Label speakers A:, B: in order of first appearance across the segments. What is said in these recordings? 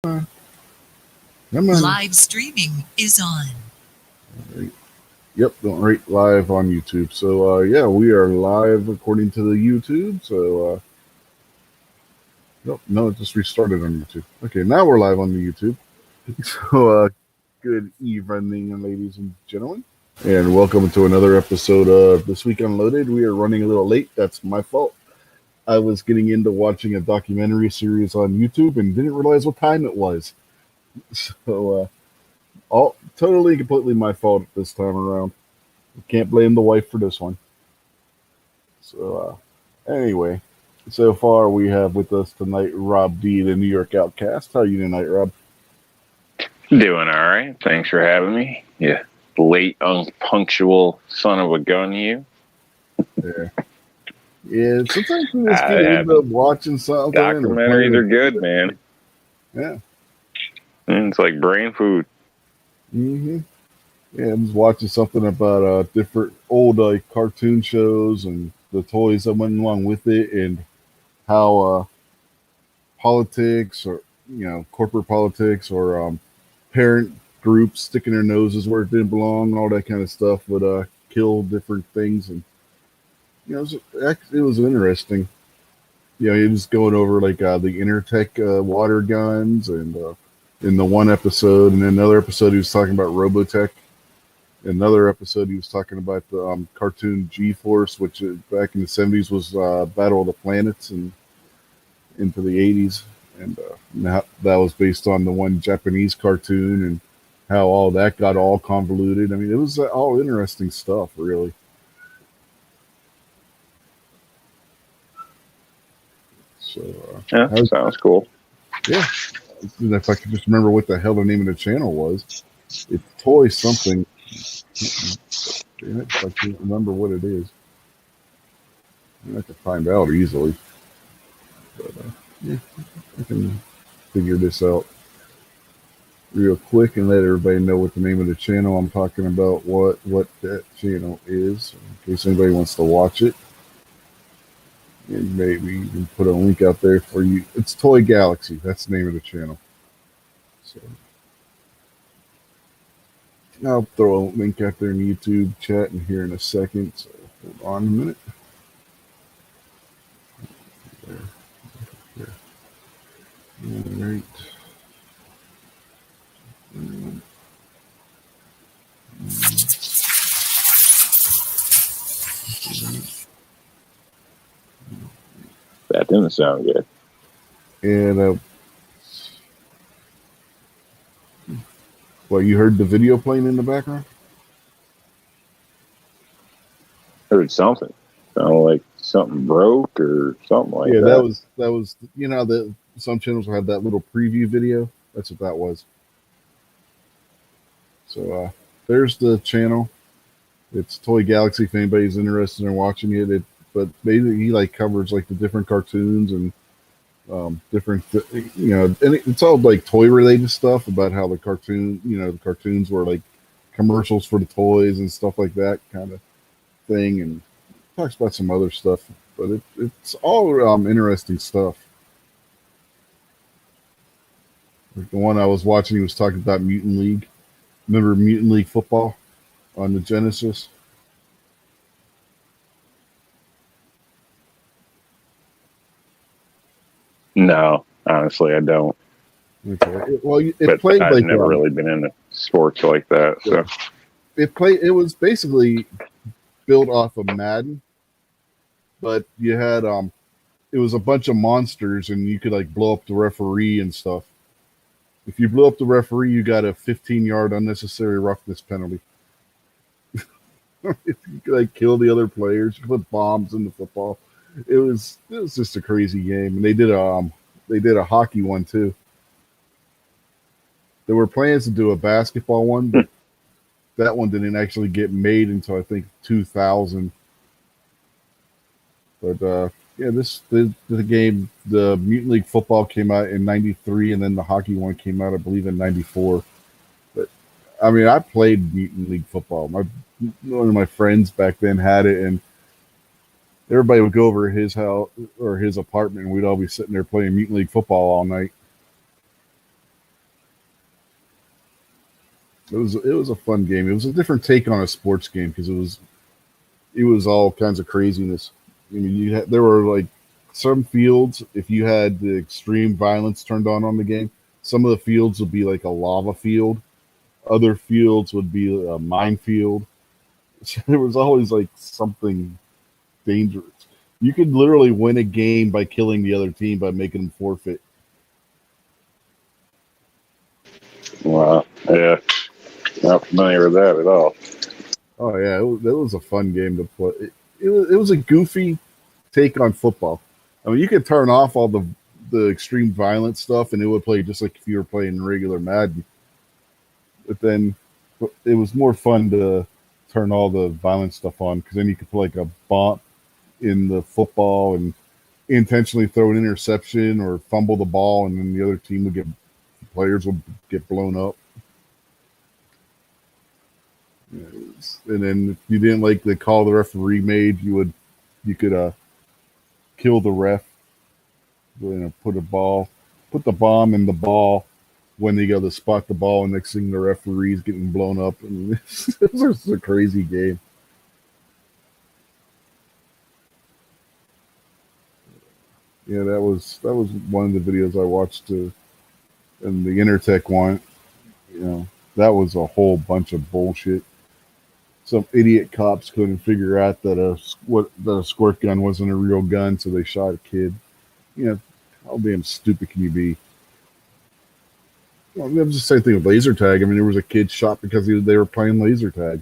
A: Come on.
B: Live streaming is on.
A: Right. Yep, don't rate live on YouTube. So yeah, we are live according to the YouTube. So nope, no, it just restarted on YouTube. Okay, now we're live on the YouTube. So good evening, ladies and gentlemen, and welcome to another episode of This Week Unloaded. We are running a little late. That's my fault. I was getting into watching a documentary series on YouTube and didn't realize what time it was. So all totally completely my fault this time around. Can't blame the wife for this one. So anyway, so far we have with us tonight Rob D, the New York Outcast. How are you tonight, Rob?
C: Doing all right. Thanks for having me. Yeah, late, unpunctual son of a gun, you.
A: Yeah. Yeah, sometimes we just end up watching something.
C: Documentaries are good, man.
A: Yeah.
C: It's like brain food.
A: Mm-hmm. Yeah, I'm just watching something about different old cartoon shows and the toys that went along with it, and how politics or corporate politics or parent groups sticking their noses where it didn't belong, all that kind of stuff would kill different things, and it was interesting. He was going over like the Intertech water guns, and in the one episode, and another episode he was talking about Robotech. Another episode he was talking about the cartoon G-Force, which back in the 70s was Battle of the Planets, and into the 80s, and that was based on the one Japanese cartoon, and how all that got all convoluted. I mean, it was all interesting stuff, really. So
C: yeah, sounds cool.
A: Yeah, if I could just remember what the hell the name of the channel was. It's Toy something. Damn it, I can't remember what it is. I can find out easily. But yeah, I can figure this out real quick and let everybody know what the name of the channel I'm talking about, what that channel is, in case anybody wants to watch it. And maybe even put a link out there for you. It's Toy Galaxy. That's the name of the channel. So I'll throw a link out there in the YouTube chat in here in a second. So hold on a minute. There. All right.
C: That didn't sound good.
A: And well, you heard the video playing in the background?
C: Heard something. Sounded like something broke or something like that.
A: Yeah, that was that some channels will have that little preview video. That's what that was. So there's the channel. It's Toy Galaxy if anybody's interested in watching it. But basically he like covers like the different cartoons and different, and it's all like toy related stuff about how the cartoons were like commercials for the toys and stuff like that kind of thing, and talks about some other stuff, but it's all interesting stuff. Like the one I was watching, he was talking about Mutant League. Remember Mutant League football on the Genesis?
C: No, honestly, I don't.
A: Okay. Well, it played
C: I've
A: like
C: never really been into sports like that. So
A: it was basically built off of Madden, but you had it was a bunch of monsters, and you could like blow up the referee and stuff. If you blew up the referee, you got a 15-yard unnecessary roughness penalty. If you could like kill the other players, you could put bombs in the football. It was just a crazy game, and they did a hockey one too. There were plans to do a basketball one, but that one didn't actually get made until I think 2000. But yeah, the game, the Mutant League football came out in '93, and then the hockey one came out, I believe, in '94. But I mean, I played Mutant League football. One of my friends back then had it, and everybody would go over to his house or his apartment, and we'd all be sitting there playing Mutant League football all night. It was a fun game. It was a different take on a sports game because it was all kinds of craziness. I mean, there were like some fields. If you had the extreme violence turned on the game, some of the fields would be like a lava field. Other fields would be a minefield. So there was always like something dangerous. You could literally win a game by killing the other team by making them forfeit.
C: Wow. Yeah. Not familiar with that at all.
A: Oh yeah, that was a fun game to play. It was a goofy take on football. I mean, you could turn off all the extreme violence stuff, and it would play just like if you were playing regular Madden. But then it was more fun to turn all the violent stuff on because then you could play like a bomb in the football and intentionally throw an interception or fumble the ball, and then the other team players would get blown up. And then if you didn't like the call the referee made, you could kill the ref. Put the bomb in the ball when they go to spot the ball, and next thing the referee's getting blown up. And it was a crazy game. Yeah, that was one of the videos I watched, and the Intertech one. That was a whole bunch of bullshit. Some idiot cops couldn't figure out that a squirt gun wasn't a real gun, so they shot a kid. How damn stupid can you be? Well, it was the same thing with laser tag. I mean, there was a kid shot because they were playing laser tag.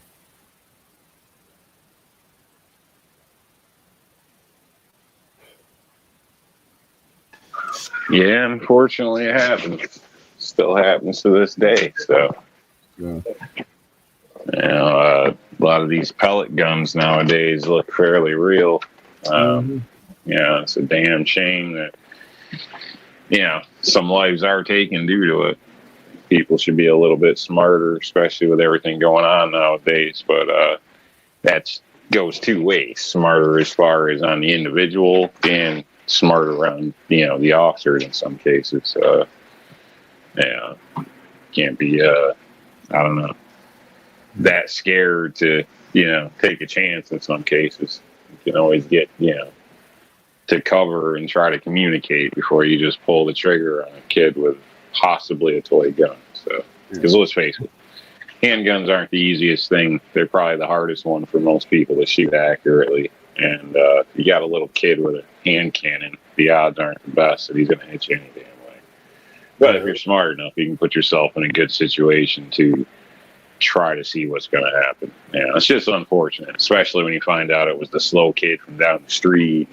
C: Yeah, unfortunately, it happens. Still happens to this day. So,
A: Yeah.
C: a lot of these pellet guns nowadays look fairly real. It's a damn shame that some lives are taken due to it. People should be a little bit smarter, especially with everything going on nowadays. But that goes two ways: smarter as far as on the individual, and smarter on the officers in some cases. Can't be I don't know, that scared to take a chance in some cases. You can always get to cover and try to communicate before you just pull the trigger on a kid with possibly a toy gun. So, because let's face it, handguns aren't the easiest thing. They're probably the hardest one for most people to shoot accurately. And you got a little kid with a hand cannon, the odds aren't the best that he's going to hit you any damn way. But if you're smart enough, you can put yourself in a good situation to try to see what's going to happen. It's just unfortunate, especially when you find out it was the slow kid from down the street.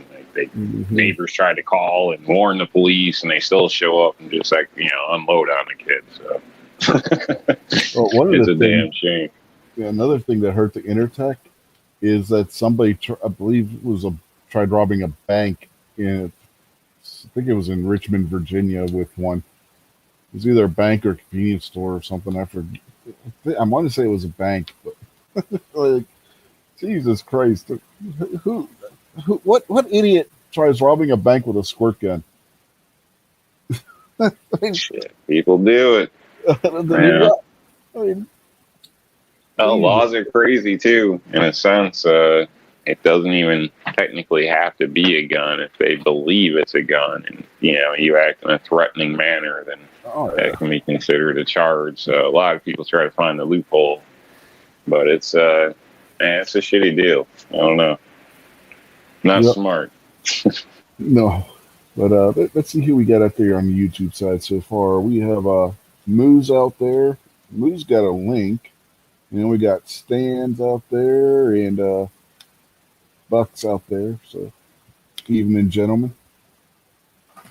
C: Neighbors tried to call and warn the police, and they still show up and just unload on the kid. So it's a damn shame.
A: Yeah, another thing that hurt the Intertech is that somebody, I believe, tried robbing a bank I think it was in Richmond, Virginia, with one. It was either a bank or a convenience store or something. I forget. I want to say it was a bank, but like, Jesus Christ, what idiot tries robbing a bank with a squirt gun?
C: Shit, people do it. Laws are crazy too, in a sense. It doesn't even technically have to be a gun if they believe it's a gun, and you act in a threatening manner, then that can be considered a charge. So a lot of people try to find the loophole, but it's a shitty deal. I don't know. Not smart.
A: No. But let's see who we got out there on the YouTube side so far. We have Moose out there. Moose got a link. And then we got Stans out there and Bucks out there. So, evening, gentlemen.
C: I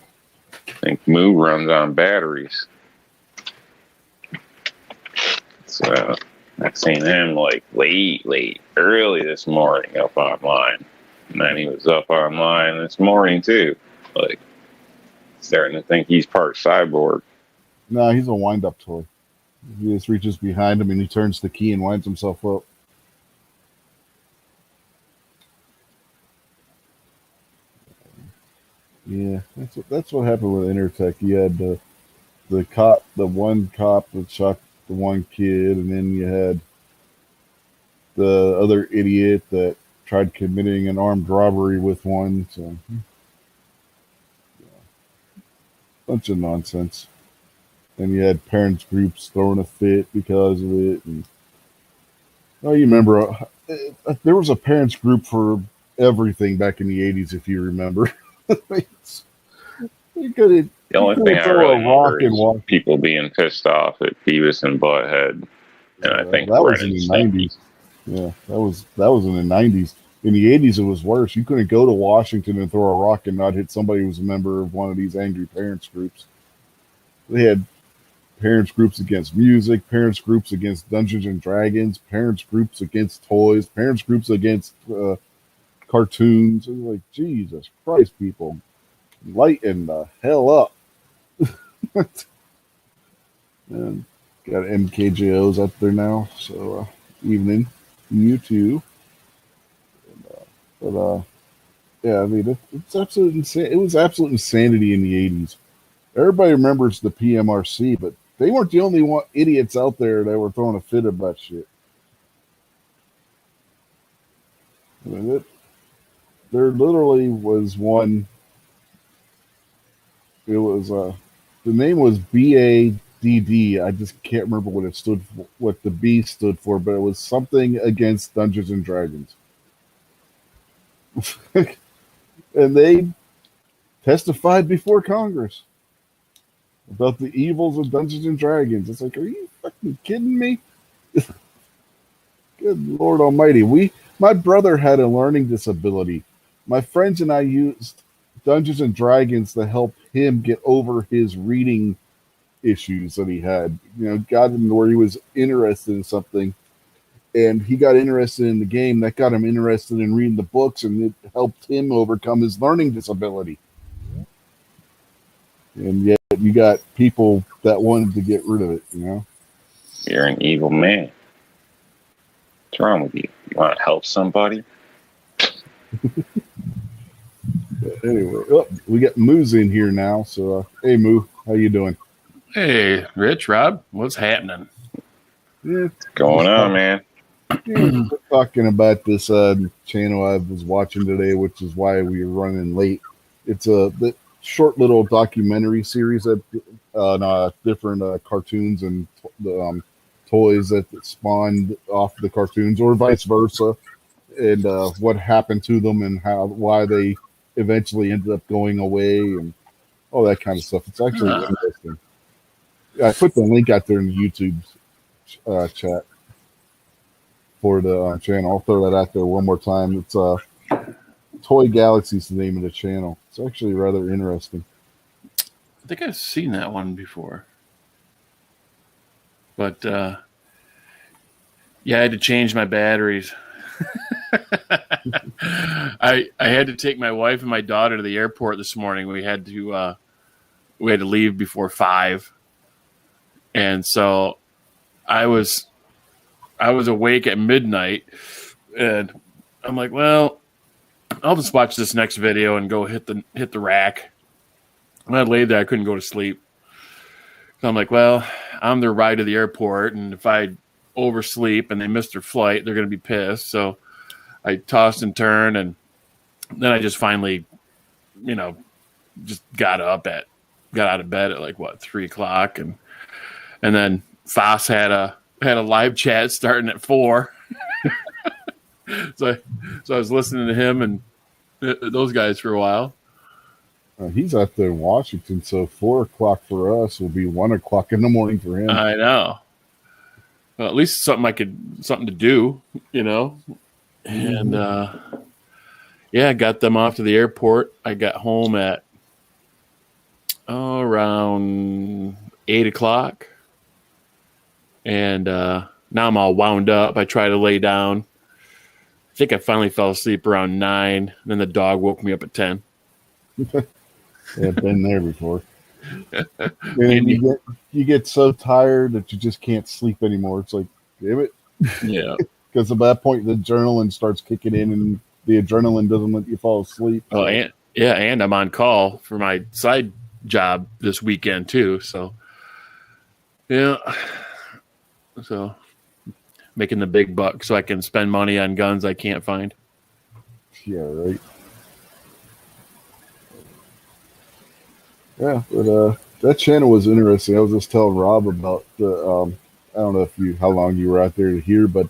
C: think Moo runs on batteries. So, I've seen him like early this morning up online. And then he was up online this morning too. Like, starting to think he's part cyborg.
A: No, he's a wind-up toy. He just reaches behind him and he turns the key and winds himself up. Yeah, that's what happened with Intertech. You had the one cop that shot the one kid, and then you had the other idiot that tried committing an armed robbery with one. So, bunch of nonsense. And you had parents groups throwing a fit because of it. And oh, you remember there was a parents group for everything back in the '80s, if you remember. You couldn't.
C: The only
A: You
C: thing
A: couldn't
C: I
A: throw
C: really
A: a
C: remember
A: rock and
C: is
A: walk.
C: people being pissed off at Beavis and Butthead, and I think
A: that was
C: Ren
A: in
C: and
A: the
C: Stimpy.
A: '90s. Yeah, that was in the '90s. In the '80s, it was worse. You couldn't go to Washington and throw a rock and not hit somebody who was a member of one of these angry parents groups. They had parents groups against music, parents groups against Dungeons and Dragons, parents groups against toys, parents groups against cartoons. It was like, Jesus Christ, people, lighten the hell up. And got MKJOs up there now, so evening, you too. But yeah, I mean, it's absolute insane. It was absolute insanity in the '80s. Everybody remembers the PMRC, but they weren't the only idiots out there that were throwing a fit about shit. I mean, there literally was one. It was the name was BADD. I just can't remember what it stood for, what the B stood for, but it was something against Dungeons and Dragons. And they testified before Congress about the evils of Dungeons and Dragons. It's like, are you fucking kidding me? Good Lord Almighty. My brother had a learning disability. My friends and I used Dungeons and Dragons to help him get over his reading issues that he had. You know, got him where he was interested in something, and he got interested in the game. That got him interested in reading the books, and it helped him overcome his learning disability. And yet you got people that wanted to get rid of it, you know?
C: You're an evil man. What's wrong with you? You want to help somebody?
A: Anyway, we got Moo's in here now. So, hey, Moo, how you doing?
D: Hey, Rich, Rob, what's happening?
A: Yeah,
C: What's going on, man?
A: we're talking about this channel I was watching today, which is why we were running late. It's the short little documentary series that different cartoons and toys that spawned off the cartoons, or vice versa, and what happened to them and why they eventually ended up going away and all that kind of stuff. It's actually interesting. I put the link out there in the YouTube chat for the channel. I'll throw that out there one more time. It's Toy Galaxy's the name of the channel. It's actually rather interesting.
D: I think I've seen that one before. But, yeah, I had to change my batteries. I had to take my wife and my daughter to the airport this morning. We had to leave before 5. And so I was awake at midnight, and I'm like, well, I'll just watch this next video and go hit the rack. And I laid there, I couldn't go to sleep. So I'm like, well, I'm their ride to the airport, and if I oversleep and they miss their flight, they're going to be pissed. So I tossed and turned, and then I just finally, just got out of bed at like 3:00, and then Foss had a live chat starting at 4. so I was listening to him and those guys for a while.
A: He's out there in Washington, so 4:00 for us will be 1:00 in the morning for him.
D: I know. Well, at least something to do, And I got them off to the airport. I got home at around 8:00, and now I'm all wound up. I try to lay down. I think I finally fell asleep around 9. And then the dog woke me up at 10.
A: Yeah, I've been there before. And you get so tired that you just can't sleep anymore. It's like, damn it.
D: Yeah.
A: Because at that point, the adrenaline starts kicking in, and the adrenaline doesn't let you fall asleep.
D: Oh, and I'm on call for my side job this weekend too. So, yeah, So making the big buck so I can spend money on guns I can't find.
A: Yeah, right. Yeah, but that channel was interesting. I was just telling Rob about the. I don't know how long you were out there to hear, but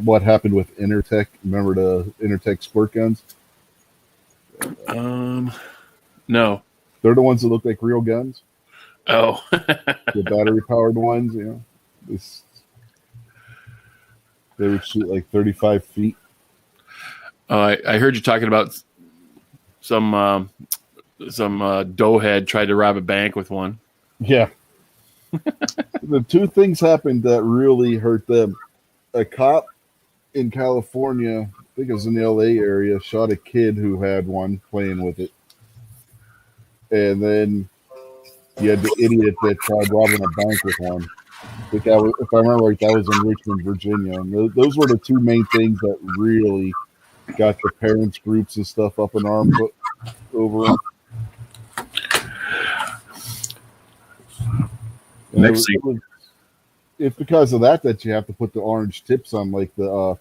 A: what happened with Intertech? Remember the Intertech squirt guns?
D: No.
A: They're the ones that look like real guns,
D: Oh.
A: the battery powered ones. They would shoot like 35 feet.
D: I heard you talking about some doughhead tried to rob a bank with one.
A: Yeah. The two things happened that really hurt them. A cop in California, I think it was in the LA area, shot a kid who had one playing with it. And then you had the idiot that tried robbing a bank with one. I think if I remember right, that was in Richmond, Virginia. And those were the two main things that really got the parents groups and stuff up in arms over them.
D: Next thing.
A: It's because of that you have to put the orange tips on like the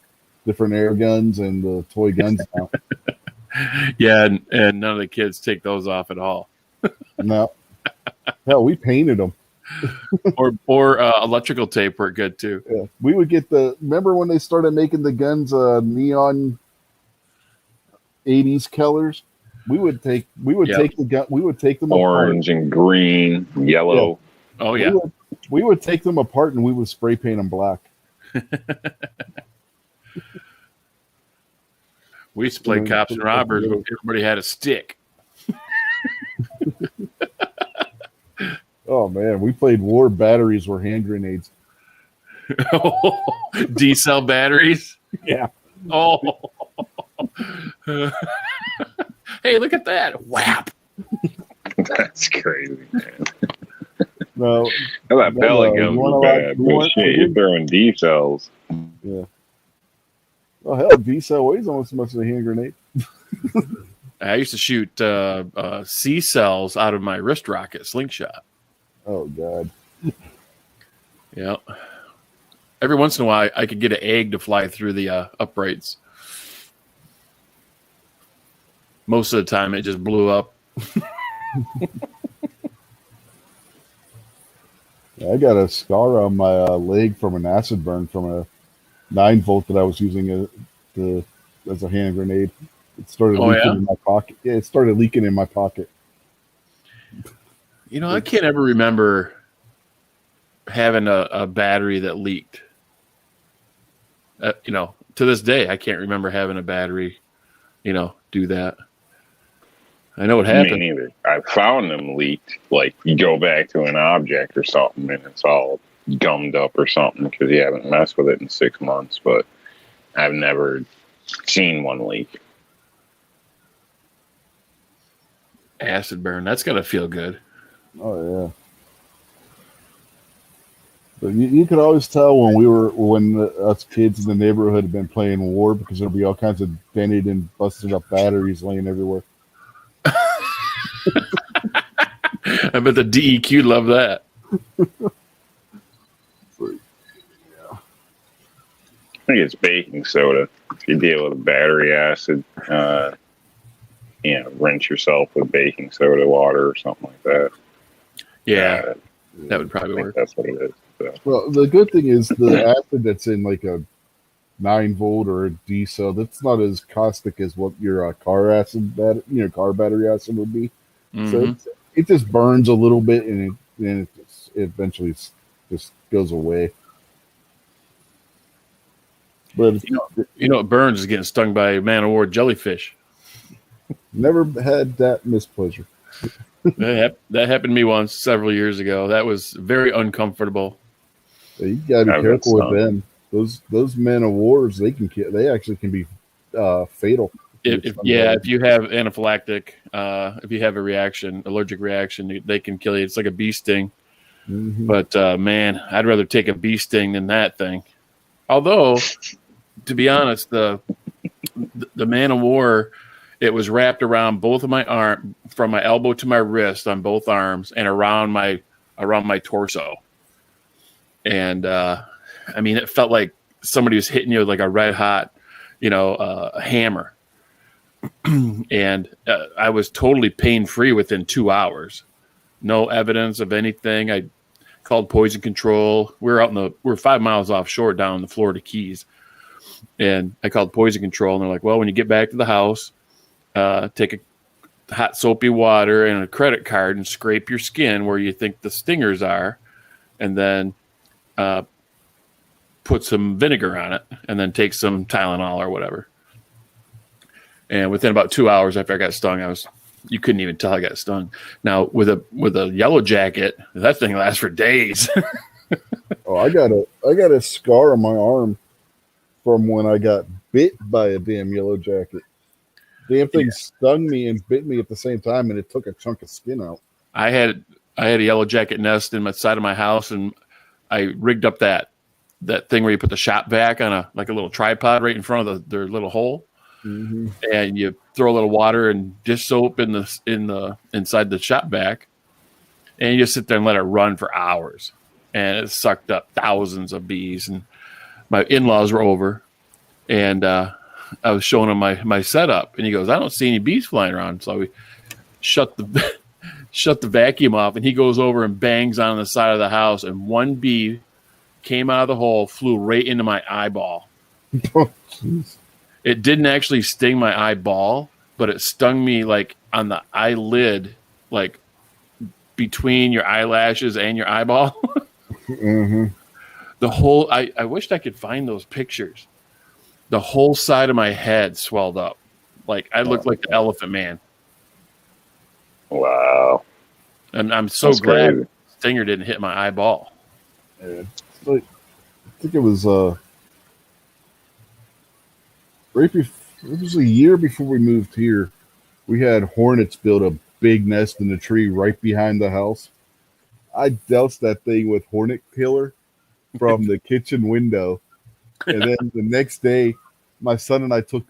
A: different air guns and the toy guns now.
D: Yeah, and none of the kids take those off at all.
A: No. Hell, we painted them.
D: or electrical tape were good too.
A: Yeah. We would get remember when they started making the guns neon 80s colors? We would take the gun, we would take them
C: orange
A: apart.
C: And green, yellow.
D: Yeah. Oh yeah.
A: We would take them apart and we would spray paint them black.
D: We used to play cops and robbers when everybody had a stick.
A: Oh man, we played war. Batteries were hand grenades.
D: D-cell batteries.
A: Yeah.
D: Oh. Hey, look at that! Whap.
C: That's crazy, man.
A: No.
C: That pellet gun was bad, but shit, you're throwing D cells.
A: Yeah. Oh hell, D cell weighs almost as much as a hand grenade.
D: I used to shoot C cells out of my wrist rocket slingshot.
A: Oh god.
D: Yeah. Every once in a while, I could get an egg to fly through the uprights. Most of the time, it just blew up.
A: I got a scar on my leg from an acid burn from a 9-volt that I was using as a hand grenade. It started leaking in my pocket. Yeah, it started leaking in my pocket.
D: You know, I can't ever remember having a battery that leaked. To this day, I can't remember having a battery, do that. I know what happened.
C: Me neither. I found them leaked. Like you go back to an object or something and it's all gummed up or something because you haven't messed with it in 6 months. But I've never seen one leak.
D: Acid burn. That's got to feel good.
A: Oh yeah. But you could always tell when us kids in the neighborhood had been playing war because there'd be all kinds of dented and busted up batteries laying everywhere.
D: I bet the DEQ love that.
C: I think it's baking soda. If you deal with battery acid, rinse yourself with baking soda water or something like that.
D: Yeah, that would probably work.
C: That's what it is. So.
A: Well, the good thing is the acid that's in like a 9-volt or a D cell, that's not as caustic as what your car acid, car battery acid would be.
D: Mm-hmm.
A: So it just burns a little bit and it eventually just goes away. But
D: it burns is getting stung by a man of war jellyfish.
A: Never had that mispleasure.
D: That happened to me once several years ago. That was very uncomfortable.
A: You gotta be careful with them. Those men of wars, they actually can be fatal.
D: If you have anaphylactic, if you have allergic reaction, they can kill you. It's like a bee sting.
A: Mm-hmm.
D: But man, I'd rather take a bee sting than that thing. Although, to be honest, the man of war, it was wrapped around both of my arm, from my elbow to my wrist on both arms, and around my torso. And I mean, it felt like somebody was hitting you with like a red hot, hammer. And I was totally pain free within 2 hours. No evidence of anything. I called poison control. We're 5 miles offshore down in the Florida Keys. And I called poison control, and they're like, well, when you get back to the house, take a hot soapy water and a credit card and scrape your skin where you think the stingers are, and then put some vinegar on it, and then take some Tylenol or whatever. And within about 2 hours after I got stung, you couldn't even tell I got stung. Now with a yellow jacket, that thing lasts for days.
A: Oh, I got a scar on my arm from when I got bit by a damn yellow jacket. Damn thing stung me and bit me at the same time, and it took a chunk of skin out.
D: I had a yellow jacket nest in my side of my house, and I rigged up that thing where you put the shop vac on a little tripod right in front of their little hole. Mm-hmm. And you throw a little water and dish soap in the inside the shop vac, and you just sit there and let it run for hours, and it sucked up thousands of bees. And my in-laws were over, and I was showing him my setup, and he goes, I don't see any bees flying around. So we shut the vacuum off, and he goes over and bangs on the side of the house, and one bee came out of the hole, flew right into my eyeball.
A: Oh, jeez.
D: It didn't actually sting my eyeball, but it stung me like on the eyelid, like between your eyelashes and your eyeball.
A: Mm-hmm.
D: The whole, I wished I could find those pictures. The whole side of my head swelled up. Like I looked like the Elephant Man.
C: Wow.
D: And I'm so
C: That's
D: glad
C: crazy.
D: Stinger didn't hit my eyeball.
A: Yeah. I think it was it was a year before we moved here. We had hornets build a big nest in the tree right behind the house. I doused that thing with hornet killer from the kitchen window, and then the next day, my son and I took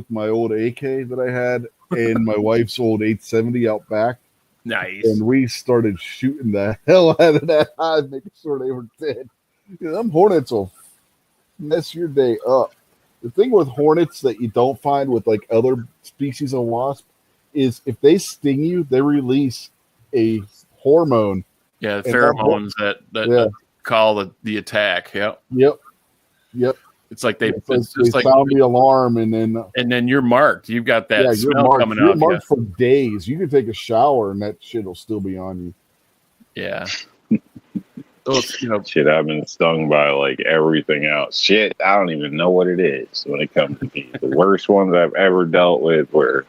A: my old AK that I had and my wife's old 870 out back.
D: Nice.
A: And we started shooting the hell out of that hive, making sure they were dead. Them hornets will mess your day up. The thing with hornets that you don't find with like other species of wasp is if they sting you, they release a hormone.
D: Yeah, the pheromones that call the attack. Yep.
A: Yep.
D: It's like they
A: sound the alarm, and then
D: you're marked. You've got that smell coming out.
A: You're marked for days. You can take a shower and that shit will still be on you.
D: Yeah.
C: Shit, I've been stung by like everything else. Shit, I don't even know what it is when it comes to bees. The worst ones I've ever dealt with were,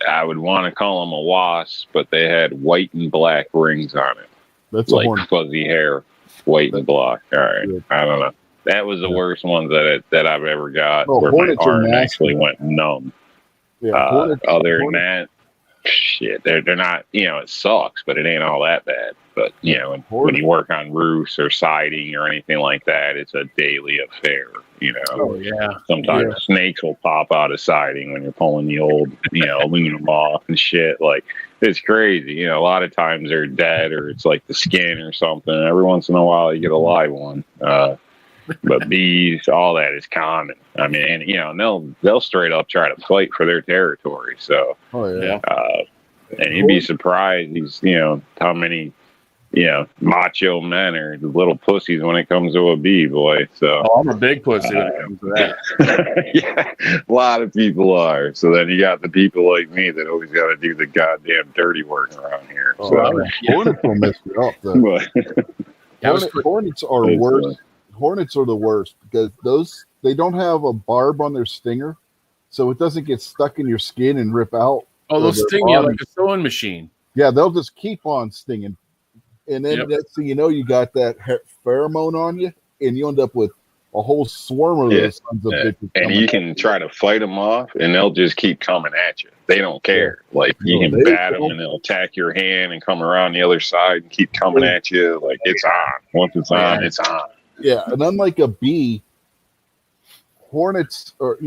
C: I would want to call them a wasp, but they had white and black rings on it.
A: That's
C: like fuzzy hair, white and black. All right,
A: yeah.
C: I don't know. That was the worst one that I've ever got,
A: Oh,
C: where my
A: hornets are
C: arm
A: nasty.
C: actually went numb.
A: Yeah,
C: Other than that, shit, they're not. It sucks, but it ain't all that bad. But when you work on roofs or siding or anything like that, it's a daily affair.
D: Oh yeah.
C: Sometimes snakes will pop out of siding when you're pulling the old aluminum off and shit. Like, it's crazy. A lot of times they're dead, or it's like the skin or something. Every once in a while you get a live one. But bees, all that is common. I mean, and they'll straight up try to fight for their territory. So, and you'd be surprised how many macho men are the little pussies when it comes to a bee, boy. So
D: I'm a big pussy when it comes to that.
C: Yeah, a lot of people are. So then you got the people like me that always got to do the goddamn dirty work around here.
A: Hornets will mess you up, though. Hornets are worse. Hornets are the worst because they don't have a barb on their stinger, so it doesn't get stuck in your skin and rip out.
D: Oh, they'll sting you like a sewing machine.
A: Yeah, they'll just keep on stinging. And then next thing you know, you got that pheromone on you, and you end up with a whole swarm of those sons of bitches.
C: And you can try to fight them off, and they'll just keep coming at you. They don't care. Like, you can bat them, and they'll attack your hand and come around the other side and keep coming at you. Like, it's on. Once it's on, it's on.
A: Yeah, and unlike a bee, hornets are,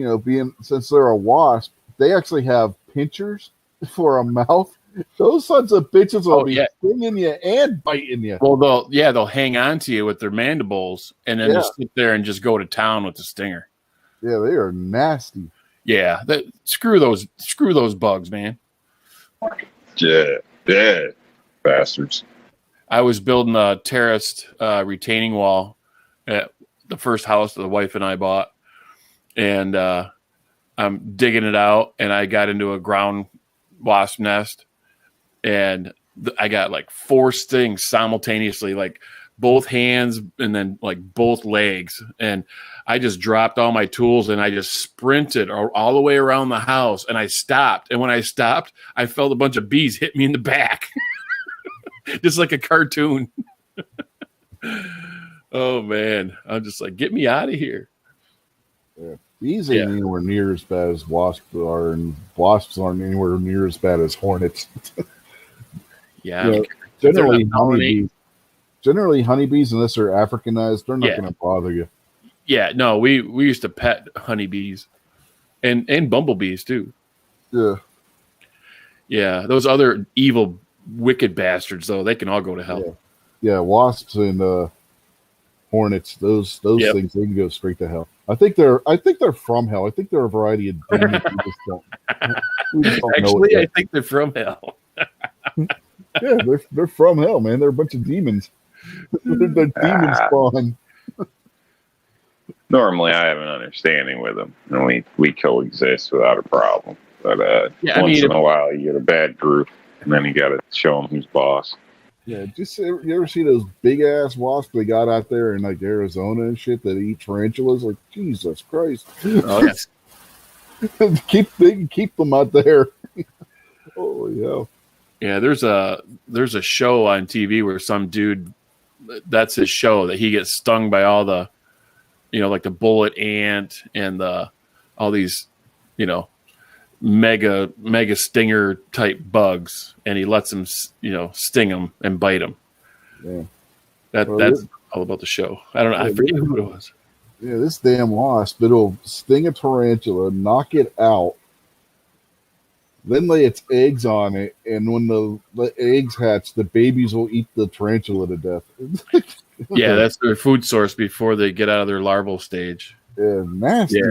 A: since they're a wasp, they actually have pinchers for a mouth Those sons of bitches will
D: Oh,
A: be
D: yeah.
A: stinging you and biting you.
D: Well, they'll hang on to you with their mandibles and then just sit there and just go to town with the stinger.
A: Yeah, they are nasty.
D: Yeah, screw those bugs, man.
C: Yeah, bastards.
D: I was building a terraced retaining wall at the first house that the wife and I bought, and I'm digging it out, and I got into a ground wasp nest, and I got like 4 stings simultaneously, like both hands and then like both legs, and I just dropped all my tools and I just sprinted all the way around the house, and I stopped, and when I stopped, I felt a bunch of bees hit me in the back. Just like a cartoon. Oh man, I'm just like, get me out of here.
A: Yeah. Bees ain't anywhere near as bad as wasps are, and wasps aren't anywhere near as bad as hornets.
D: Yeah,
A: generally honeybees, unless they're Africanized, they're not going to bother you.
D: Yeah, no, we used to pet honeybees and bumblebees too.
A: Yeah,
D: yeah, those other evil, wicked bastards though, they can all go to hell.
A: Yeah, wasps and hornets, those things, they can go straight to hell. I think they're from hell. I think they're a variety of demons. We just don't
D: Actually, I think they're from hell.
A: Yeah, they're from hell, man. They're a bunch of demons. They're demon spawn.
C: Normally, I have an understanding with them, and we coexist without a problem. But once in a while, you get a bad group, and then you got to show them who's boss.
A: Yeah, you ever see those big ass wasps they got out there in like Arizona and shit that eat tarantulas? Like, Jesus Christ!
D: Oh yes,
A: they can keep them out there. Oh yeah.
D: Yeah, there's a show on TV where some dude, that's his show, that he gets stung by all the, like the bullet ant and all these, mega stinger type bugs, and he lets them, sting them and bite them.
A: Yeah,
D: that's all about the show. I don't know. I forget who it was.
A: Yeah, this damn wasp, it'll sting a tarantula, knock it out, then lay its eggs on it, and when the eggs hatch, the babies will eat the tarantula to death.
D: Yeah, that's their food source before they get out of their larval stage.
A: Yeah, nasty.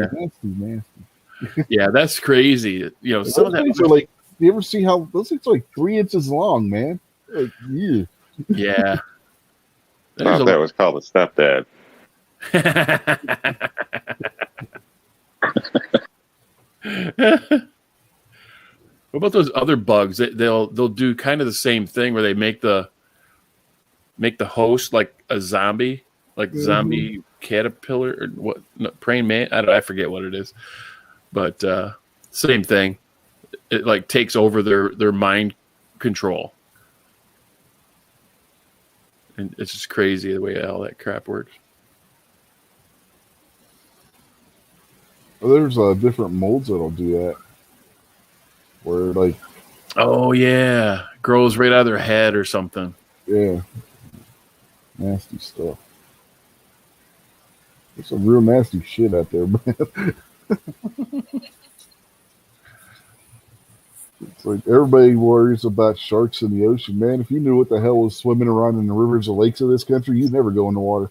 D: Yeah, that's crazy. Some of
A: things are like, you ever see how those things are like 3 inches long, man? Like, yeah.
D: Yeah.
C: I thought that was called a stepdad.
D: What about those other bugs? They'll do kind of the same thing where they make the host like a zombie, like zombie caterpillar or what? No, praying man. I forget what it is, but same thing. It like takes over their mind control, and it's just crazy the way all that crap works.
A: Well, there's different molds that'll do that. Where like,
D: oh yeah, grows right out of their head or something.
A: Yeah, nasty stuff. There's some real nasty shit out there, man. It's like everybody worries about sharks in the ocean, man. If you knew what the hell was swimming around in the rivers and lakes of this country, you'd never go in the water.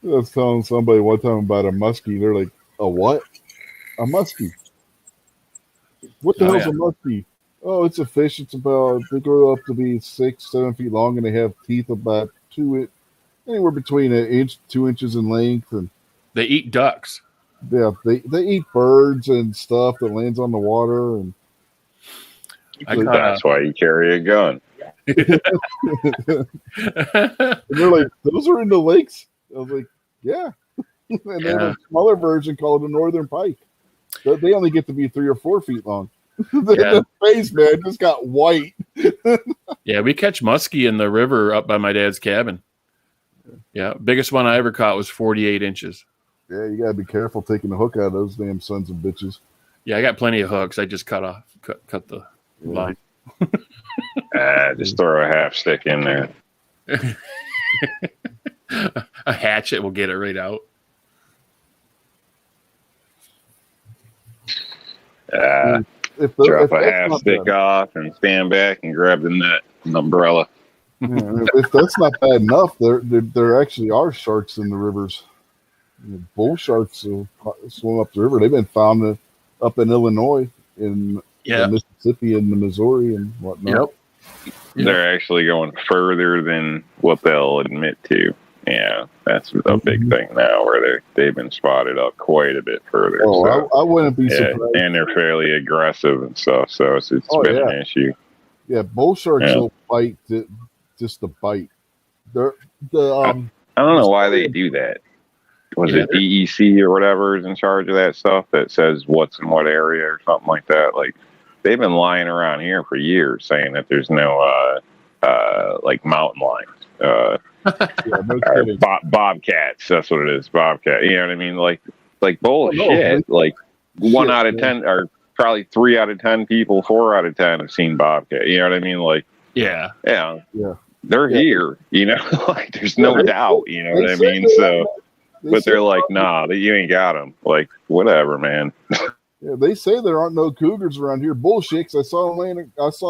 A: I was telling somebody one time about a muskie. They're like, a what? A muskie. What the hell's a muskie? Oh, it's a fish. It's about, they grow up to be 6-7 feet long, and they have teeth about anywhere between 1 inch, 2 inches in length. And
D: they eat ducks.
A: Yeah, they eat birds and stuff that lands on the water. And
C: that's why you carry a gun.
A: And they're like, those are in the lakes. I was like, yeah. And then a smaller version called a northern pike. They only get to be 3 or 4 feet long. The face, man, just got white.
D: Yeah, we catch muskie in the river up by my dad's cabin. Yeah, biggest one I ever caught was 48 inches.
A: Yeah, you gotta be careful taking the hook out of those damn sons of bitches.
D: Yeah, I got plenty of hooks. I just cut the line.
C: Just throw a half stick in there.
D: A hatchet will get it right out.
C: Drop a
A: that's
C: half
A: not
C: stick
A: bad,
C: off and stand back and grab the net and umbrella.
A: if that's not bad enough, there actually are sharks in the rivers. Bull sharks will swim up the river. They've been found up in Illinois, in the Mississippi, and the Missouri, and whatnot.
D: Yep.
C: They're actually going further than what they'll admit to. Yeah, that's a big thing now, where they've been spotted up quite a bit further.
A: Oh,
C: so,
A: I wouldn't be surprised.
C: and they're fairly aggressive and stuff, so it's been an issue.
A: Yeah, bull sharks will bite just to bite.
C: I don't know why they do that. Was it DEC or whatever is in charge of that stuff that says what's in what area or something like that? Like, they've been lying around here for years saying that there's no like mountain lions. Or bobcats. That's what it is. Bobcat. You know what I mean? Like bullshit. Like 1 out of 10, or probably 3 out of 10 people, 4 out of 10 have seen bobcat. You know what I mean? Like,
D: yeah.
C: They're here. You know, like there's no doubt. You know what I mean? So, but they're like, nah, you ain't got them. Like, whatever, man.
A: Yeah, they say there aren't no cougars around here. Bullshit. 'Cause I saw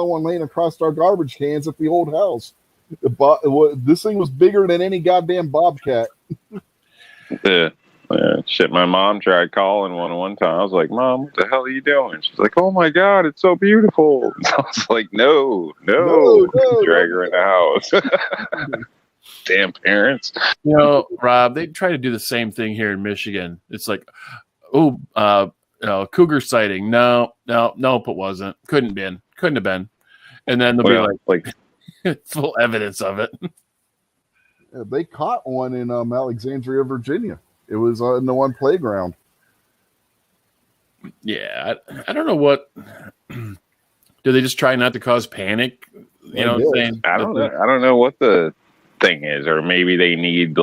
A: one laying across our garbage cans at the old house. This thing was bigger than any goddamn bobcat.
C: Shit, my mom tried calling one time. I was like, Mom, what the hell are you doing? She's like, oh my God, it's so beautiful. I was like, no. Drag her in the house. Damn parents.
D: You know, Rob, they try to do the same thing here in Michigan. It's like, cougar sighting. No, it wasn't. Couldn't have been. And then they'll be like full evidence of it.
A: Yeah, they caught one in Alexandria, Virginia. It was in the one playground.
D: Yeah, I don't know what. Do they just try not to cause panic? You know what I'm saying?
C: I don't know what the thing is, or maybe they need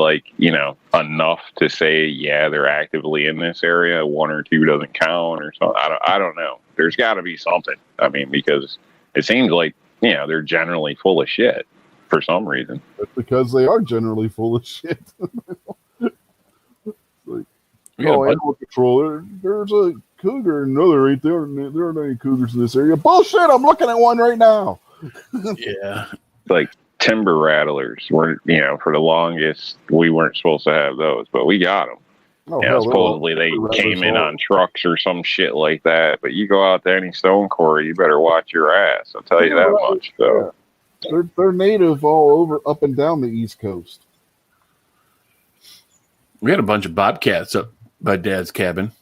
C: enough to say, yeah, they're actively in this area. 1 or 2 doesn't count or something. I don't know. There's got to be something. I mean, because it seems like they're generally full of shit for some reason.
A: That's because they are generally full of shit. Animal control. There's a cougar. No, there ain't. There aren't any cougars in this area. Bullshit! I'm looking at one right now.
D: Yeah,
C: like timber rattlers. For the longest, we weren't supposed to have those, but we got them. Supposedly they came in on trucks or some shit like that. But you go out to any stone quarry, you better watch your ass. I'll tell you that much. So
A: they're native all over, up and down the East Coast.
D: We had a bunch of bobcats up by Dad's cabin.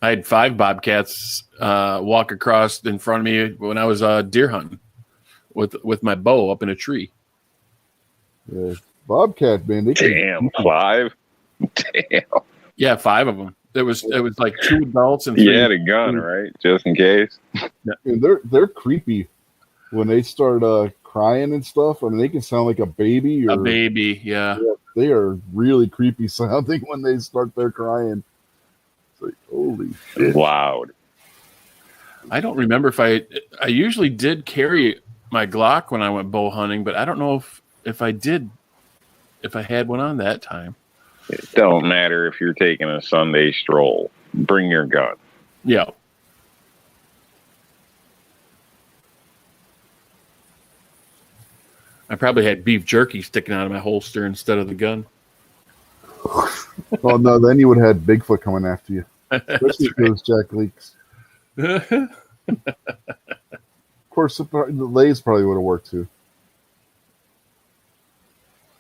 D: I had 5 bobcats walk across in front of me when I was deer hunting with my bow up in a tree.
A: Yeah, bobcat, man.
C: Damn, 5. Damn.
D: Yeah, 5 of them. It was like 2 adults and 3.
C: You had a gun, right? Just in case.
A: And they're creepy when they start crying and stuff. I mean, they can sound like a baby.
D: A baby, yeah.
A: They are really creepy sounding when they start their crying. It's like, holy shit.
C: Loud.
D: I don't remember if I usually did carry my Glock when I went bow hunting, but I don't know if I had one on that time.
C: It don't matter if you're taking a Sunday stroll. Bring your gun.
D: Yeah. I probably had beef jerky sticking out of my holster instead of the gun.
A: Oh, no, then you would have had Bigfoot coming after you. Especially if those jack leaks. Of course, the Lays probably would have worked too.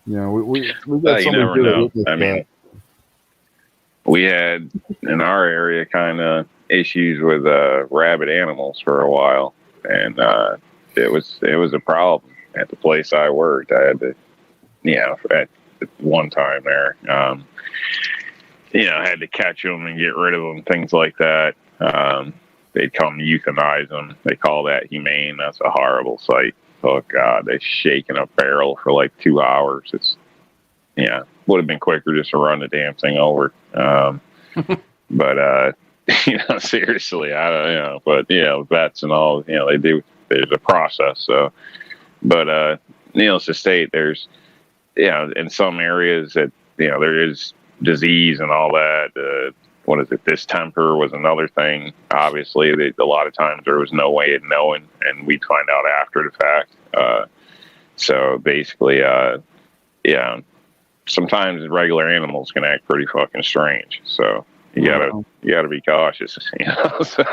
A: Yeah, we got
C: you never know. I mean, we had in our area kind of issues with rabid animals for a while, and it was a problem at the place I worked. I had to, at one time there, had to catch them and get rid of them, things like that. They'd come euthanize them. They call that humane. That's a horrible sight. Oh God, they shake in a barrel for like 2 hours. It's would have been quicker just to run the damn thing over. But seriously, I don't know. But vets and all, they do. There's a process. So, but needless to state, there's in some areas that there is disease and all that. what is it? Distemper was another thing. Obviously, a lot of times there was no way of knowing, and we'd find out after the fact. So basically, yeah, sometimes regular animals can act pretty fucking strange. So you gotta be cautious. So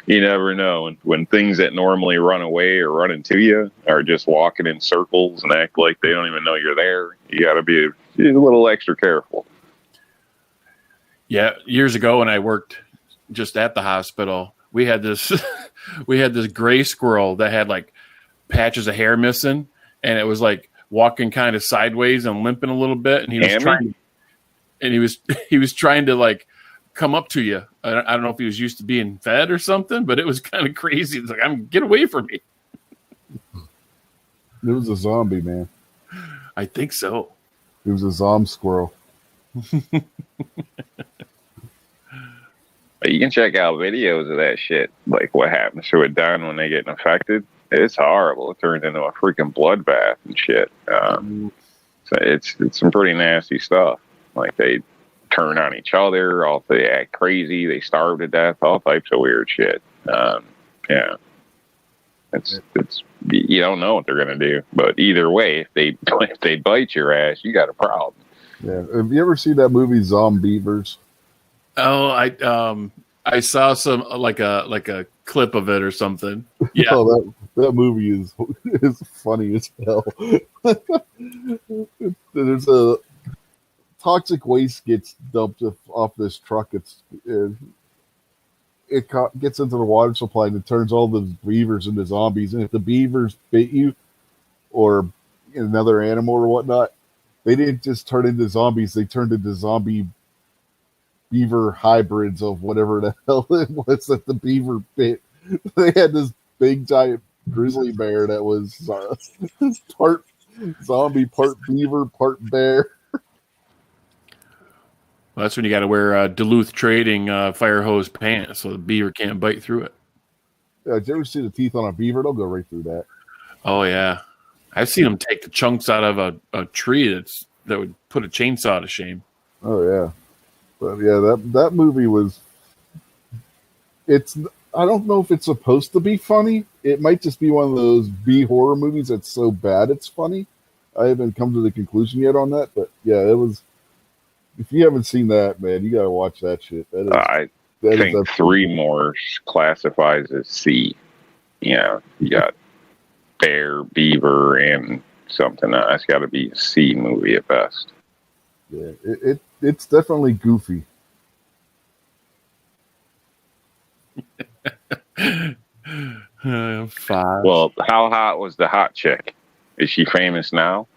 C: you never know when things that normally run away or run into you are just walking in circles and act like they don't even know you're there. You gotta be a little extra careful.
D: Yeah, years ago when I worked just at the hospital, we had this we had this gray squirrel that had like patches of hair missing, and it was like walking kind of sideways and limping a little bit, and he was trying to like come up to you. I don't know if he was used to being fed or something, but it was kind of crazy. It's like, get away from me.
A: It was a zombie, man.
D: I think so.
A: It was a zombie squirrel.
C: But you can check out videos of that shit, like what happens to a dun when they get infected. It's horrible. It turns into a freaking bloodbath and shit. So it's some pretty nasty stuff. Like they turn on each other, they act crazy, they starve to death, all types of weird shit. Yeah, it's you don't know what they're gonna do, but either way, if they bite your ass, you got a problem.
A: Yeah. Have you ever seen that movie Zombievers?
D: Oh, I saw some like a clip of it or something. Yeah.
A: Oh, that movie is funny as hell. There's a toxic waste gets dumped off this truck. It gets into the water supply and it turns all the beavers into zombies. And if the beavers bit you or another animal or whatnot, they didn't just turn into zombies. They turned into zombie beaver hybrids of whatever the hell it was that the beaver bit. They had this big giant grizzly bear that was part zombie, part beaver, part bear.
D: Well, that's when you got to wear Duluth Trading fire hose pants so the beaver can't bite through it.
A: Yeah, did you ever see the teeth on a beaver? They'll go right through that.
D: Oh yeah, I've seen them take the chunks out of a tree that would put a chainsaw to shame.
A: Oh yeah, but yeah, that movie was. I don't know if it's supposed to be funny. It might just be one of those B horror movies that's so bad it's funny. I haven't come to the conclusion yet on that, but yeah, it was. If you haven't seen that, man, you gotta watch that shit.
C: I think Three More classifies as C. You got bear, beaver, and something else. It's got to be a C movie at best.
A: Yeah, it's definitely goofy.
D: Five.
C: Well, how hot was the hot chick? Is she famous now?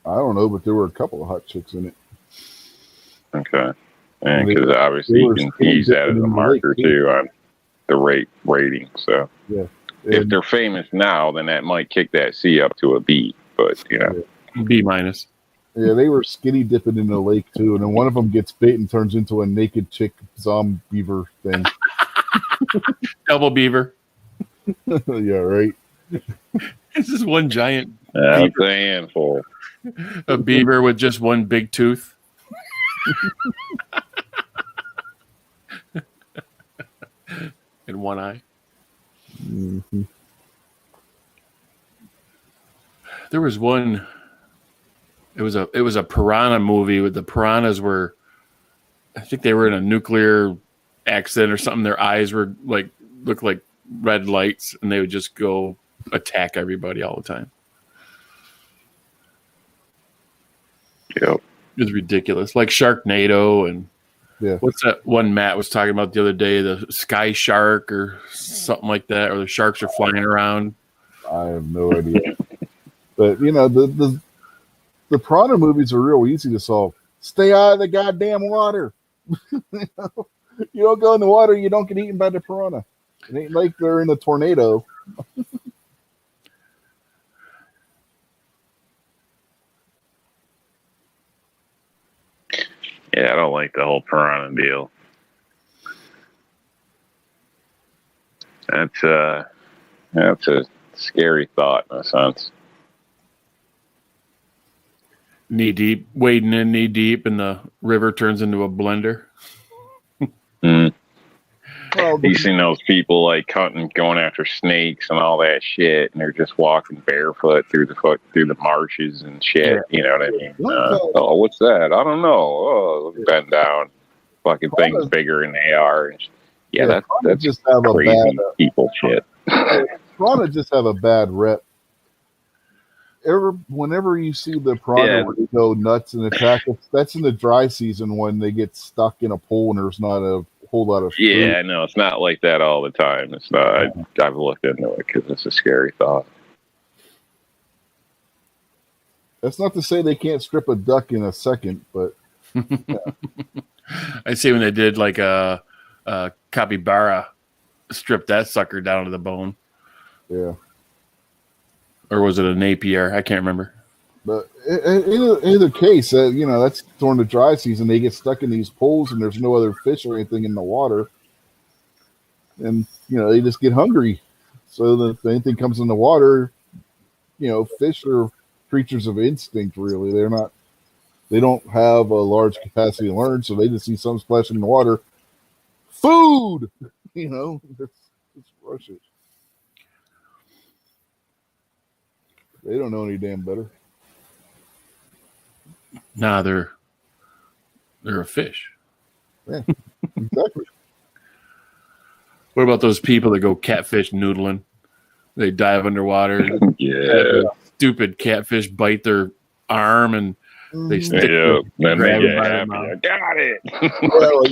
A: I don't know, but there were a couple of hot chicks in it.
C: Okay. And because obviously you can use that as a marker too on the rating. So
A: yeah,
C: if they're famous now, then that might kick that C up to a B. But
D: B minus.
A: Yeah, they were skinny dipping in the lake too, and then one of them gets bit and turns into a naked chick zombie beaver thing.
D: Double beaver.
A: Yeah, right.
D: This is one giant.
C: That's a handful.
D: A beaver with just one big tooth. And one eye.
A: Mm-hmm.
D: There was one. It was a piranha movie with the piranhas were, I think they were in a nuclear accident or something. Their eyes were looked like red lights, and they would just go attack everybody all the time.
C: Yep.
D: It was ridiculous, like Sharknado and what's that one Matt was talking about the other day? The Sky Shark or something like that, or the sharks are flying around.
A: I have no idea, but the piranha movies are real easy to solve. Stay out of the goddamn water. You don't go in the water, you don't get eaten by the piranha. It ain't like they're in a tornado.
C: Yeah, I don't like the whole piranha deal. That's a scary thought in a sense.
D: knee deep, wading in knee deep, and the river turns into a blender.
C: Mm.
A: Well,
C: You seen those people like hunting, going after snakes and all that shit, and they're just walking barefoot through the marshes and shit. You know what I mean? Oh, what's that? I don't know. Oh, bend down, fucking things bigger than they are. And that's
A: just have
C: crazy
A: a bad
C: people shit.
A: piranha just have a bad rep. Whenever you see the piranha where they go nuts and attack, that's in the dry season when they get stuck in a pool and there's not a whole lot of food.
C: Yeah, no, it's not like that all the time. It's not. I've looked into it because it's a scary thought.
A: That's not to say they can't strip a duck in a second, but
D: I see when they did like a capybara, strip that sucker down to the bone.
A: Yeah.
D: Or was it a Napier? I can't remember.
A: But in either case, that's during the dry season. They get stuck in these pools and there's no other fish or anything in the water. And, they just get hungry. So that if anything comes in the water, fish are creatures of instinct, really. They don't have a large capacity to learn, so they just see something splashing in the water. Food! It's rush it. They don't know any damn better.
D: Nah, they're a fish.
A: Yeah, exactly.
D: What about those people that go catfish noodling? They dive underwater.
C: Yeah.
A: Stupid
D: catfish bite their arm and they stick
C: then they get happy.
D: mouth.
C: I got it.
A: Well,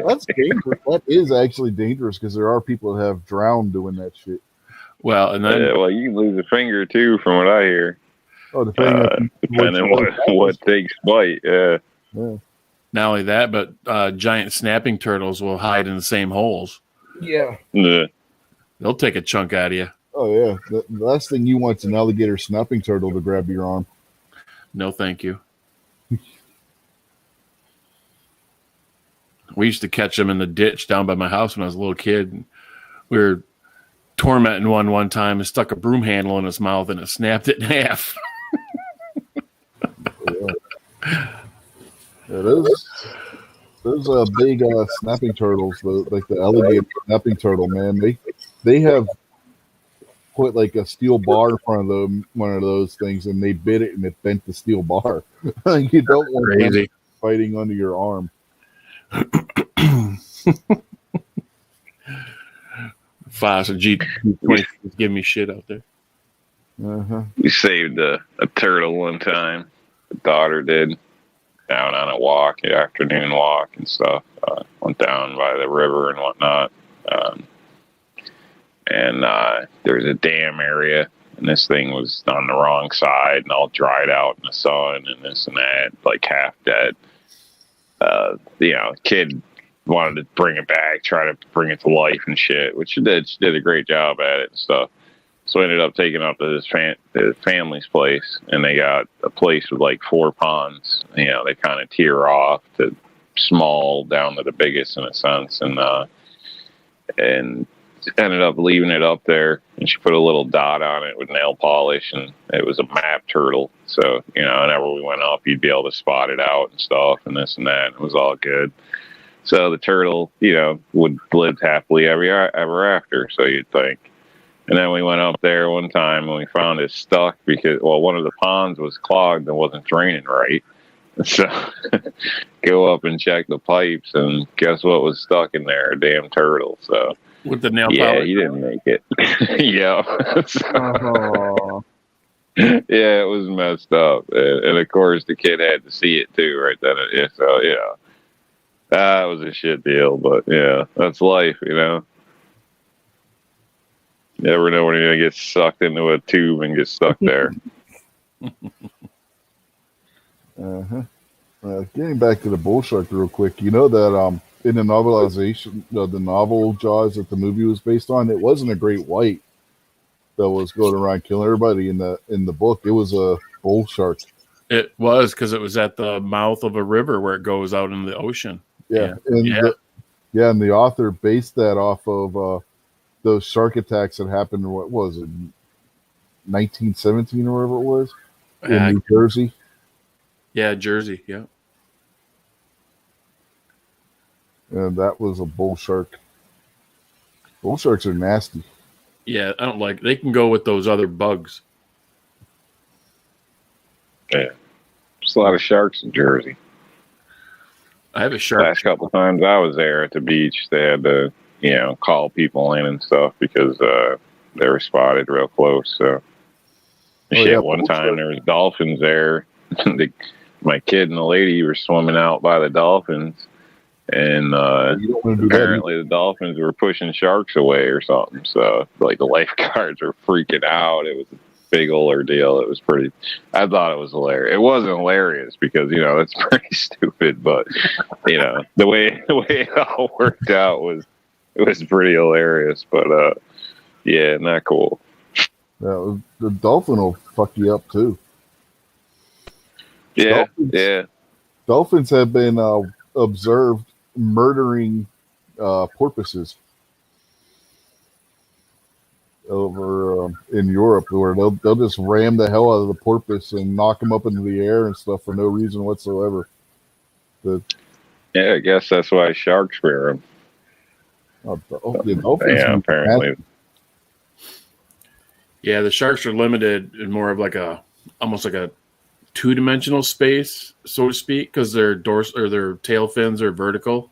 A: that's dangerous. That is actually dangerous because there are people that have drowned doing that shit.
D: Well, and then
C: you can lose a finger too, from what I hear.
A: Oh, depending
C: on what takes bite. Yeah.
D: not only that, but giant snapping turtles will hide in the same holes.
A: Yeah.
D: They'll take a chunk out of you.
A: Oh yeah. The last thing you want is an alligator snapping turtle to grab your arm.
D: No, thank you. We used to catch them in the ditch down by my house when I was a little kid. We were tormenting one time and stuck a broom handle in his mouth and it snapped it in half.
A: Those big snapping turtles, like the alligator snapping turtle, man. They have put like a steel bar in front of them, one of those things, and they bit it and it bent the steel bar. You don't want them fighting under your arm.
D: Foster G20 is giving me shit out there.
C: We saved a turtle one time. The daughter did, down on a walk, an afternoon walk and stuff. Went down by the river and whatnot. And there's a dam area, and this thing was on the wrong side and all dried out in the sun and this and that, like half dead. Kid wanted to bring it back, try to bring it to life and shit, which she did. She did a great job at it and stuff. So I ended up taking it up to this family's place, and they got a place with like 4 ponds. They kind of tier off to small down to the biggest in a sense, and ended up leaving it up there, and she put a little dot on it with nail polish, and it was a map turtle. So, whenever we went up, you'd be able to spot it out and stuff and this and that. It was all good. So the turtle, would live happily ever after, so you'd think. And then we went up there one time and we found it stuck because, one of the ponds was clogged and wasn't draining right. So go up and check the pipes, and guess what was stuck in there? A damn turtle. So
D: with the nail polish.
C: Yeah, he didn't make it. Yeah. Yeah, it was messed up. And of course the kid had to see it too right then. So yeah. That was a shit deal, but yeah, that's life, You never know when you're gonna get sucked into a tube and get stuck there.
A: Getting back to the bull shark real quick, you know that in the novelization of the novel Jaws that the movie was based on, it wasn't a great white that was going around killing everybody in the book. It was a bull shark. It
D: was because it was at the mouth of a river where it goes out into the ocean.
A: Yeah. And the author based that off of those shark attacks that happened, what was it, 1917 or whatever it was, in New Jersey.
D: Yeah, Jersey. Yeah.
A: And that was a bull shark. Bull sharks are nasty.
D: Yeah, I don't like. They can go with those other bugs.
C: Yeah. There's a lot of sharks in Jersey.
D: I have a shark.
C: Last couple times I was there at the beach, they had to, call people in and stuff because they were spotted real close. So, one time there was dolphins there. My kid and the lady were swimming out by the dolphins, and apparently the dolphins were pushing sharks away or something. So, like, the lifeguards were freaking out. It was a big old ordeal. It was pretty. I thought it was hilarious. It wasn't hilarious because it's pretty stupid, but the way it all worked out was pretty hilarious. But yeah, not cool.
A: Yeah, the dolphin will fuck you up too.
C: Yeah,
A: Dolphins have been observed murdering porpoises over in Europe, where they'll just ram the hell out of the porpoise and knock them up into the air and stuff for no reason whatsoever.
C: I guess that's why sharks fear them.
A: Dolphins
C: apparently.
D: Yeah, the sharks are limited in more of like almost like a two-dimensional space, so to speak, because their their tail fins are vertical,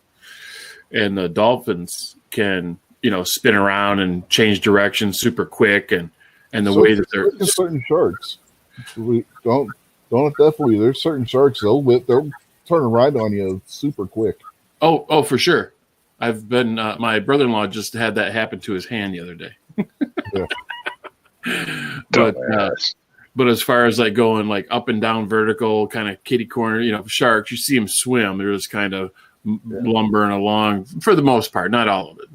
D: and the dolphins can spin around and change direction super quick, and the way that they're
A: certain sharks. Don't definitely. There's certain sharks they'll turn right on you super quick.
D: Oh, for sure. I've been my brother-in-law just had that happen to his hand the other day.
A: Yeah.
D: But as far as like going like up and down vertical kind of kitty corner, sharks, you see them swim. They're just kind of lumbering along for the most part, not all of it,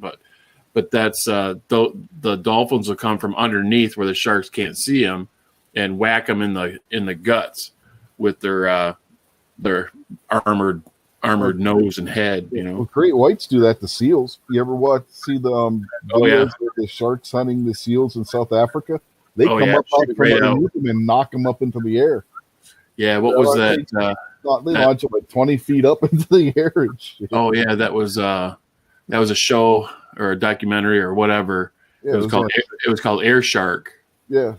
D: but that's the dolphins will come from underneath where the sharks can't see them and whack them in the guts with their armored nose and head.
A: Well, great whites do that to seals. You ever see the videos of the sharks hunting the seals in South Africa? They come up out from underneath them and knock them up into the air.
D: Yeah, what was that?
A: They launch them like 20 feet up into the air. And shit.
D: Oh yeah, that was a show or a documentary or whatever. Yeah, it was called Air Shark.
A: Yeah,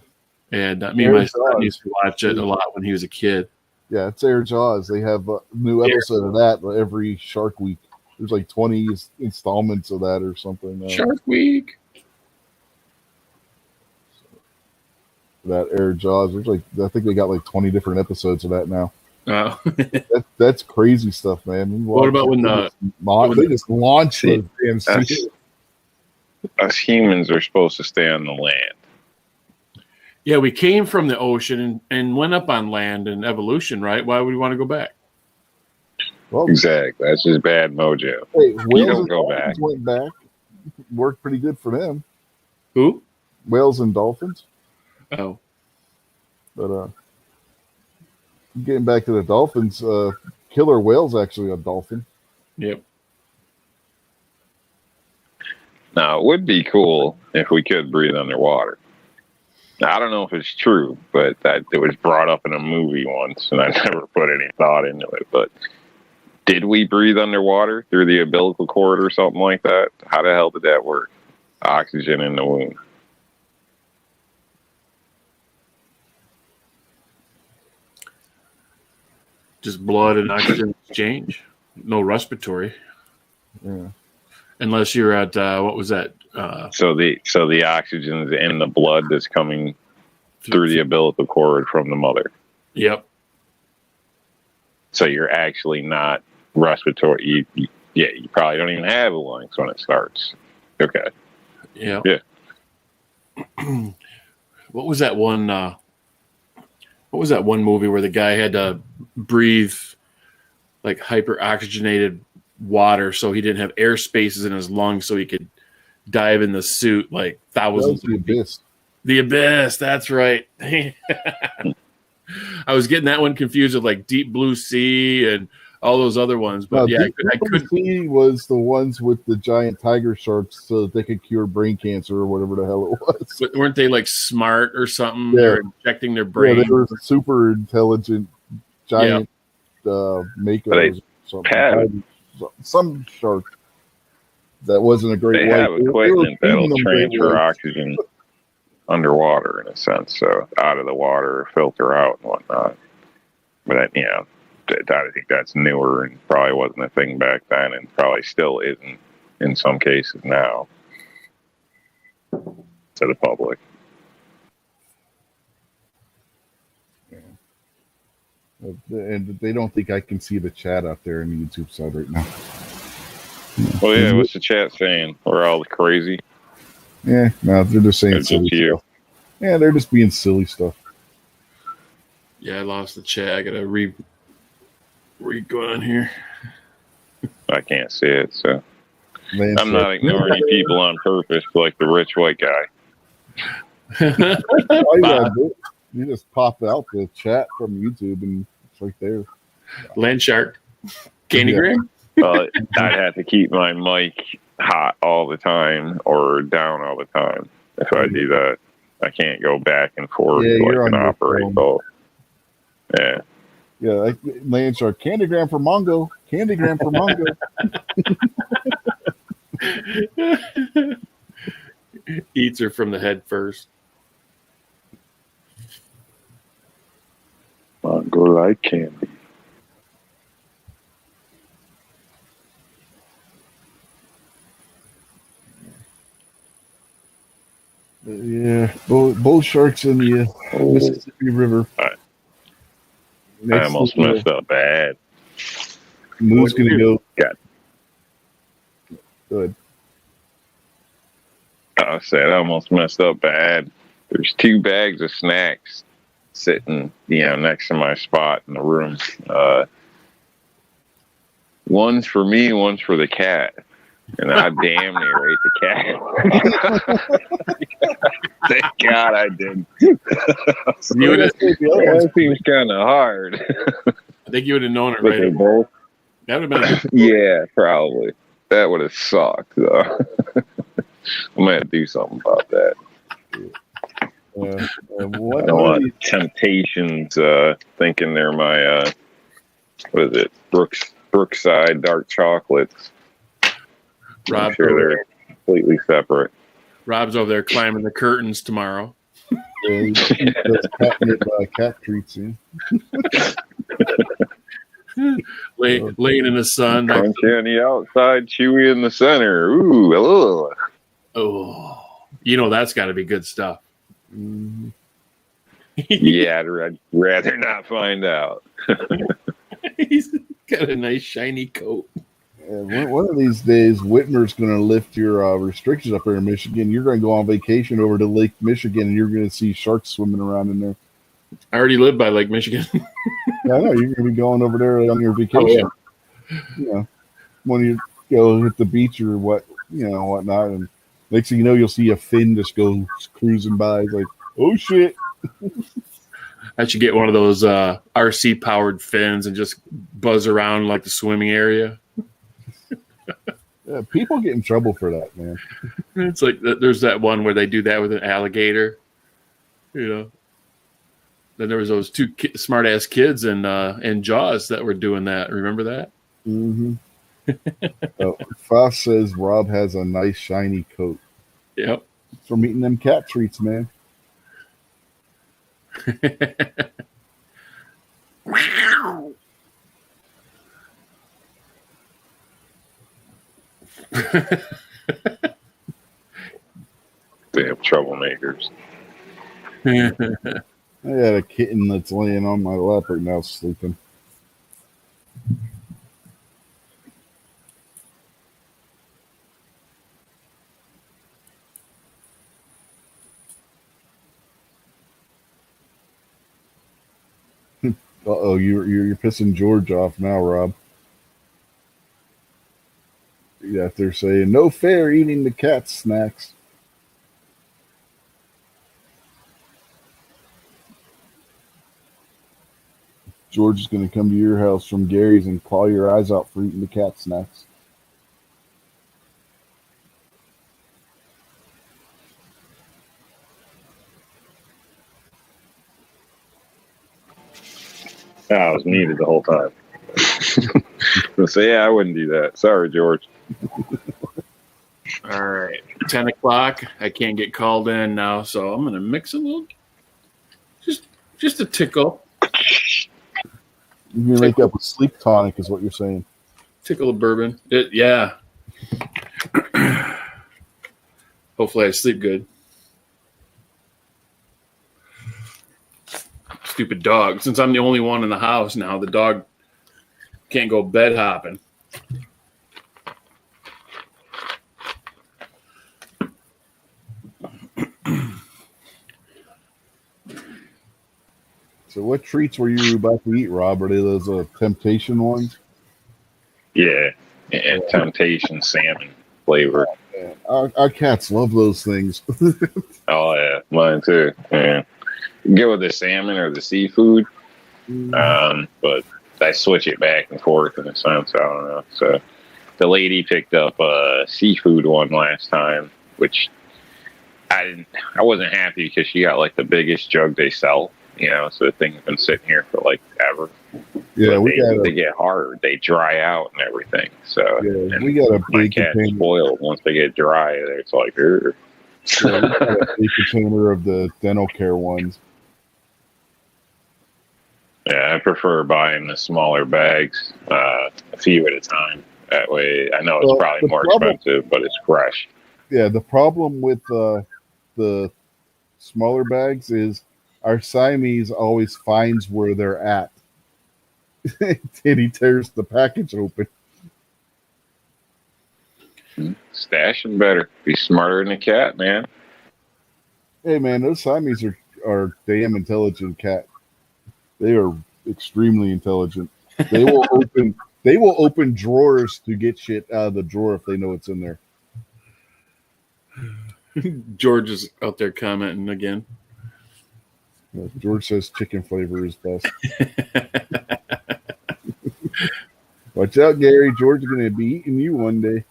D: and me and my son used to watch it a lot when he was a kid.
A: Yeah, it's Air Jaws. They have a new episode of that every Shark Week. There's like 20 installments of that or something.
D: Shark Week.
A: That Air Jaws. There's I think they got like 20 different episodes of that now.
D: Oh.
A: that's crazy stuff, man.
D: What about when
A: they just launch those damn seals?
C: Us humans are supposed to stay on the land.
D: Yeah, we came from the ocean and went up on land in evolution, right? Why would we want to go back?
A: Well,
C: exactly. That's just bad mojo.
A: Hey,
C: you don't go back.
A: Went back. Worked pretty good for them.
D: Who?
A: Whales and dolphins.
D: Oh.
A: But getting back to the dolphins, killer whale's actually a dolphin.
D: Yep.
C: Now, it would be cool if we could breathe underwater. Now, I don't know if it's true, but it was brought up in a movie once, and I never put any thought into it. But did we breathe underwater through the umbilical cord or something like that? How the hell did that work? Oxygen in the womb.
D: Just blood and oxygen exchange. No respiratory.
A: Yeah.
D: Unless you're at what was that?
C: So the oxygen's in the blood that's coming through the umbilical cord from the mother.
D: Yep.
C: So you're actually not respiratory. You probably don't even have lungs when it starts. Okay.
D: Yeah.
C: Yeah.
D: What was that one? What was that one movie where the guy had to breathe like hyper oxygenated water so he didn't have air spaces in his lungs so he could dive in the suit like thousands
A: of feet.
D: The Abyss, that's right. I was getting that one confused with like Deep Blue Sea and all those other ones, but I couldn't
A: see was the ones with the giant tiger sharks so that they could cure brain cancer or whatever the hell it was.
D: But weren't they like smart or something?
A: Yeah.
D: They're injecting their brain.
A: Yeah, they were super intelligent giant Makos, some shark that wasn't a great
C: They
A: white.
C: have
A: They were
C: equipment
A: feeding
C: that'll
A: them great
C: transfer
A: whites.
C: oxygen underwater in a sense, so out of the water, filter out and whatnot. But I think that's newer and probably wasn't a thing back then, and probably still isn't in some cases now to the public.
A: And they don't think I can see the chat out there in the YouTube side right now.
C: Well, yeah, what's the chat saying? We're all crazy.
A: Yeah, no, they're just saying
C: It's
A: silly
C: just you.
A: stuff. Yeah, they're just being silly stuff.
D: Yeah, I lost the chat. I gotta re go on here.
C: I can't see it, so
A: Lance
C: I'm not ignoring you people on purpose like the rich white guy.
A: All you gotta do, you just pop out the chat from YouTube and it's right there.
D: Land shark. Candy
A: Yeah.
D: Graham?
C: I'd have to keep my mic hot all the time or down all the time if I do that. I can't go back and forth
A: Yeah, you're
C: like
A: on
C: an
A: your
C: operator.
A: phone.
C: Both. Yeah.
A: Yeah, like Lance Shark, Candygram for Mongo. Candygram for Mongo.
D: Eats her from the head first.
C: Go like candy.
A: Yeah, bull sharks in the Mississippi River.
C: I
A: Next
C: almost
A: thing,
C: messed up bad.
A: Moo's gonna go.
C: Got-
A: Good.
C: I said I almost messed up bad. There's 2 bags of snacks sitting, next to my spot in the room. One's for me, one's for the cat. And I damn near ate the cat. Thank God I didn't. That seems kind of hard.
D: I think you would have known it
C: But they
D: right.
C: both.
D: That would have been
C: Yeah, probably. That would have sucked, though. I'm going to do something about that. I don't want Temptations thinking they're my, what is it, Brookside dark chocolates.
D: Rob.
C: I'm sure they're completely separate.
D: Rob's over there climbing the curtains tomorrow.
A: Cat treats you.
D: Laying in the sun.
C: Crunchy on the outside, chewy in the center. Ooh, hello.
D: Oh, that's got to be good stuff.
A: Mm-hmm.
C: Yeah, I'd rather not find out.
D: He's got a nice shiny coat.
A: One of these days, Whitmer's going to lift your restrictions up here in Michigan. You're going to go on vacation over to Lake Michigan, and you're going to see sharks swimming around in there.
D: I already live by Lake Michigan.
A: Yeah, I know you're going to be going over there on your vacation. When you go hit the beach or whatnot, and next thing you know, you'll see a fin just go cruising by. It's like, oh shit!
D: I should get one of those RC powered fins and just buzz around like the swimming area.
A: Yeah, people get in trouble for that, man.
D: It's like there's that one where they do that with an alligator. Then there was those 2 smart ass kids in Jaws that were doing that. Remember that?
A: Mm-hmm. Foss says Rob has a nice shiny coat.
D: Yep.
A: From eating them cat treats, man.
C: Damn troublemakers.
A: I got a kitten that's laying on my lap right now sleeping. Uh-oh, you're pissing George off now, Rob. Yeah, they're saying no fair eating the cat snacks. George is going to come to your house from Gary's and claw your eyes out for eating the cat snacks.
C: I was muted the whole time. So yeah, I wouldn't do that. Sorry, George.
D: All right, 10 o'clock. I can't get called in now, so I'm gonna mix a little, just a tickle
A: You make up with sleep tonic, is what you're saying.
D: of bourbon. Yeah. Hopefully, I sleep good. Stupid dog. Since I'm the only one in the house now, the dog can't go bed hopping.
A: So what treats were you about to eat, Rob? Are they those temptation ones?
C: Yeah, and temptation salmon flavor.
A: Man, our cats love those things.
C: Oh yeah, mine too. Yeah. Go with the salmon or the seafood, but I switch it back and forth in a sense. I don't know. So the lady picked up a seafood one last time, which I wasn't happy because she got like the biggest jug they sell. You know, so the thing's been sitting here for like ever.
A: Yeah,
C: they get hard. They dry out and everything. So
A: yeah, we got a
C: my
A: big
C: cat's
A: container.
C: spoiled once they get dry. It's like,
A: Yeah, we got a big container of the dental care ones.
C: yeah, I prefer buying the smaller bags, a few at a time. That way, I know it's
A: Well,
C: probably
A: the
C: more
A: problem-
C: expensive, but it's fresh.
A: Yeah, the problem with the smaller bags is our Siamese always finds where they're at. And he tears the package open.
C: Stash them better. Be smarter than a cat, man.
A: Hey man, those Siamese are damn intelligent cat. They are extremely intelligent. They will open drawers to get shit out of the drawer if they know it's in there.
D: George is out there commenting again.
A: George says chicken flavor is best. Watch out, Gary. George is going to be eating you one day.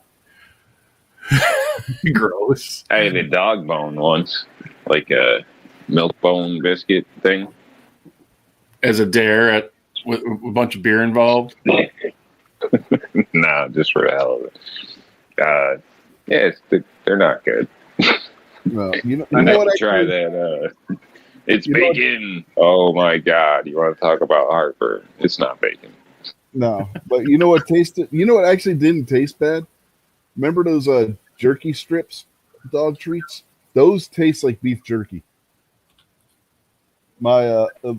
D: Gross.
C: I had a dog bone once, like a milk bone biscuit thing.
D: As a dare with a bunch of beer involved.
C: Nah, just for the hell of it. Yeah, they're not good.
A: No, you know
C: I
A: what?
C: never try that. It's bacon. Oh my god! You want to talk about heartburn? It's not bacon.
A: No, but you know what tasted? You know what actually didn't taste bad? Remember those jerky strips, dog treats? Those taste like beef jerky. My
C: I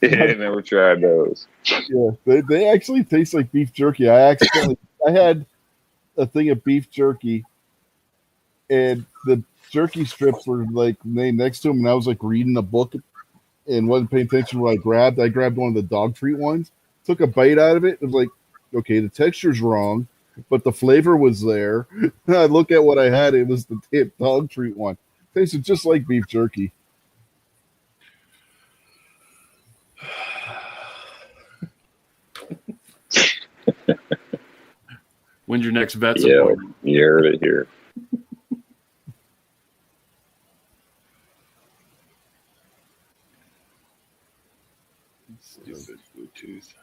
C: never tried those.
A: yeah, they actually taste like beef jerky. I had a thing of beef jerky, and the jerky strips were like named next to them, and I was like reading a book and wasn't paying attention to what I grabbed. I grabbed one of the dog treat ones, took a bite out of it. It was like, okay, the texture's wrong, but the flavor was there. I look at what I had; it was the dog treat one. Tasted just like beef jerky.
D: When's your next vet's
C: Yeah,
D: appointment?
C: you heard it here.
D: Stupid Bluetooth.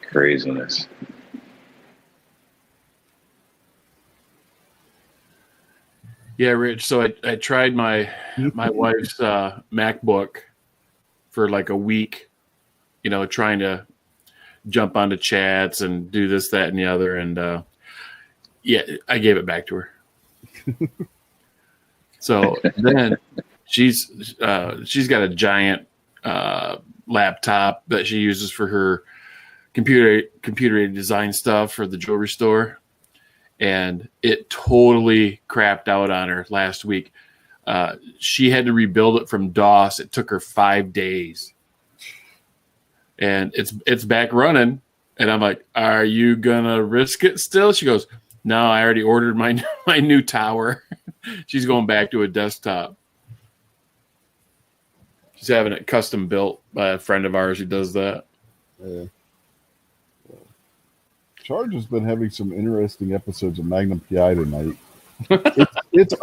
C: Craziness.
D: Yeah, Rich. So I tried my wife's MacBook for like a week, you know, trying to jump onto chats and do this, that, and the other. And yeah, I gave it back to her. So then she's got a giant laptop that she uses for her computer design stuff for the jewelry store. And it totally crapped out on her last week. She had to rebuild it from DOS. It took her 5 days. And it's back running. And I'm like, are you going to risk it still? She goes, no, I already ordered my new tower. She's going back to a desktop. She's having it custom built by a friend of ours who does that.
A: Yeah. Charge has been having some interesting episodes of Magnum PI tonight. It's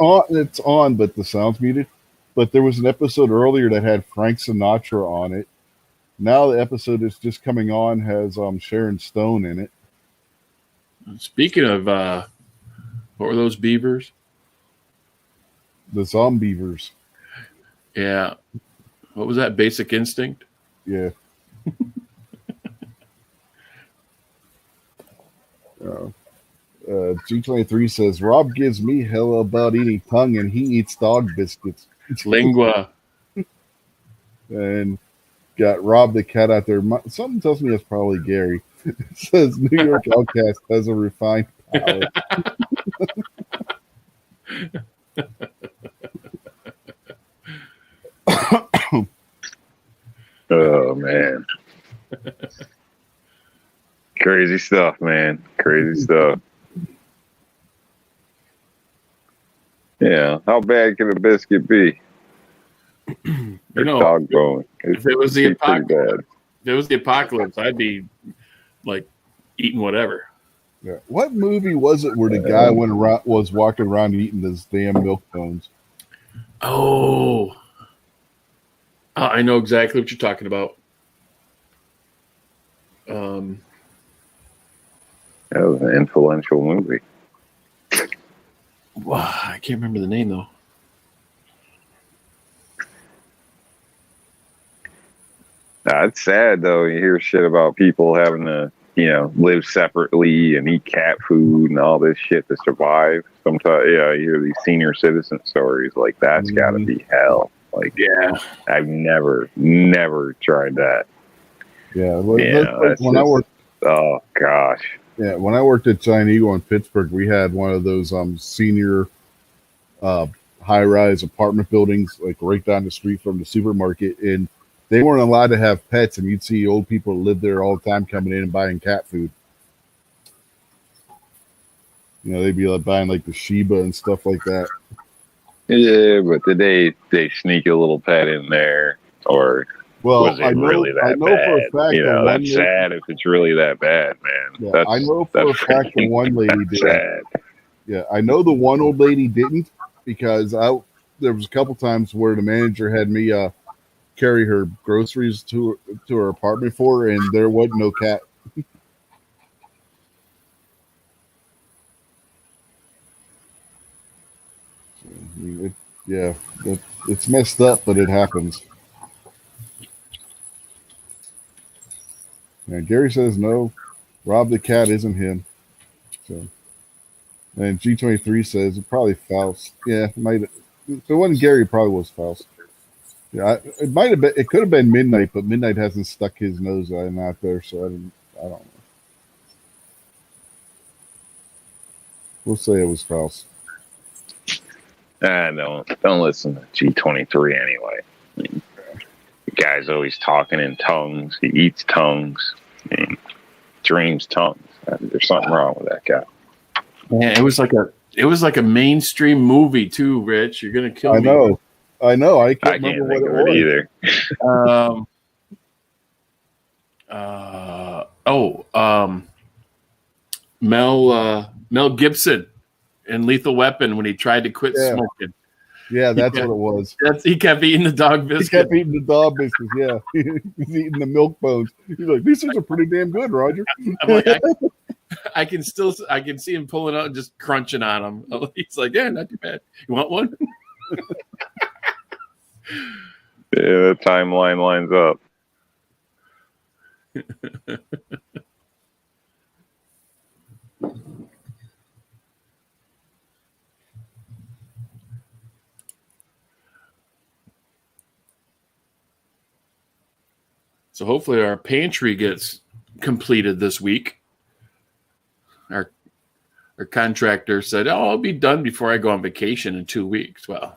A: on, but the sound's muted. but there was an episode earlier that had Frank Sinatra on it. Now the episode that's just coming on has Sharon Stone in it.
D: Speaking of, what were those beavers?
A: The Zombievers.
D: Yeah. What was that? Basic Instinct?
A: Yeah. G23 says, Rob gives me hell about eating tongue and he eats dog biscuits.
D: Lingua.
A: And got Rob the cat out there. Something tells me it's probably Gary. It says New York Outcast has a refined palate.
C: Oh man. Crazy stuff, man. Crazy stuff. Yeah. How bad can a biscuit be?
D: You know,
C: Dog bone.
D: if it was the
C: It's pretty
D: apocalypse,
C: bad.
D: if it was the apocalypse, I'd be like eating whatever.
A: Yeah. What movie was it where the guy was walking around eating those damn milk bones?
D: Oh, I know exactly what you're talking about.
C: That was an influential movie.
D: I can't remember the name though.
C: It's sad though. You hear shit about people having to, live separately and eat cat food and all this shit to survive. Sometimes, you hear these senior citizen stories. Like that's got to be hell. Like,
D: Yeah.
C: I've never tried that.
A: Yeah.
C: When
A: I worked,
C: oh gosh.
A: yeah, when I worked at Giant Eagle in Pittsburgh, we had one of those senior high-rise apartment buildings, like right down the street from the supermarket, and they weren't allowed to have pets, and you'd see old people who live there all the time coming in and buying cat food. They'd be like buying like the Shiba and stuff like that.
C: Yeah, but did they sneak a little pet in there, or was it really that bad?
A: For a fact
C: That's sad if it's really that bad, man.
A: Yeah, I know for a fact the one lady did. Sad. Yeah, I know the one old lady didn't, because there was a couple times where the manager had me carry her groceries to her apartment for her, and there wasn't no cat. It's messed up, but it happens. Yeah, Gary says no. Rob the cat isn't him. So, and G23 says it probably Faust. Yeah, it might. If it wasn't Gary, it probably was Faust. Yeah, it might have been. It could have been Midnight, but Midnight hasn't stuck his nose out there, so I don't know. We'll say it was Faust.
C: Don't listen to G23 anyway. The guy's always talking in tongues. He eats tongues. Dreams tongues. There's something wrong with that guy.
D: Yeah, it was like a mainstream movie too, Rich. You're gonna kill me.
A: I know. I can't
C: think
A: remember
C: of it either.
A: Mel
D: Gibson in Lethal Weapon when he tried to quit smoking.
A: Yeah, that's what it was.
D: He kept eating the dog biscuit.
A: He kept eating the dog biscuits. Yeah, he's eating the milk bones. He's like, these things are pretty damn good, Roger.
D: I'm like, I can see him pulling out and just crunching on them. He's like, yeah, not too bad. You want one?
C: Yeah, the timeline lines up.
D: So hopefully our pantry gets completed this week. Our contractor said, "Oh, I'll be done before I go on vacation in 2 weeks." Well,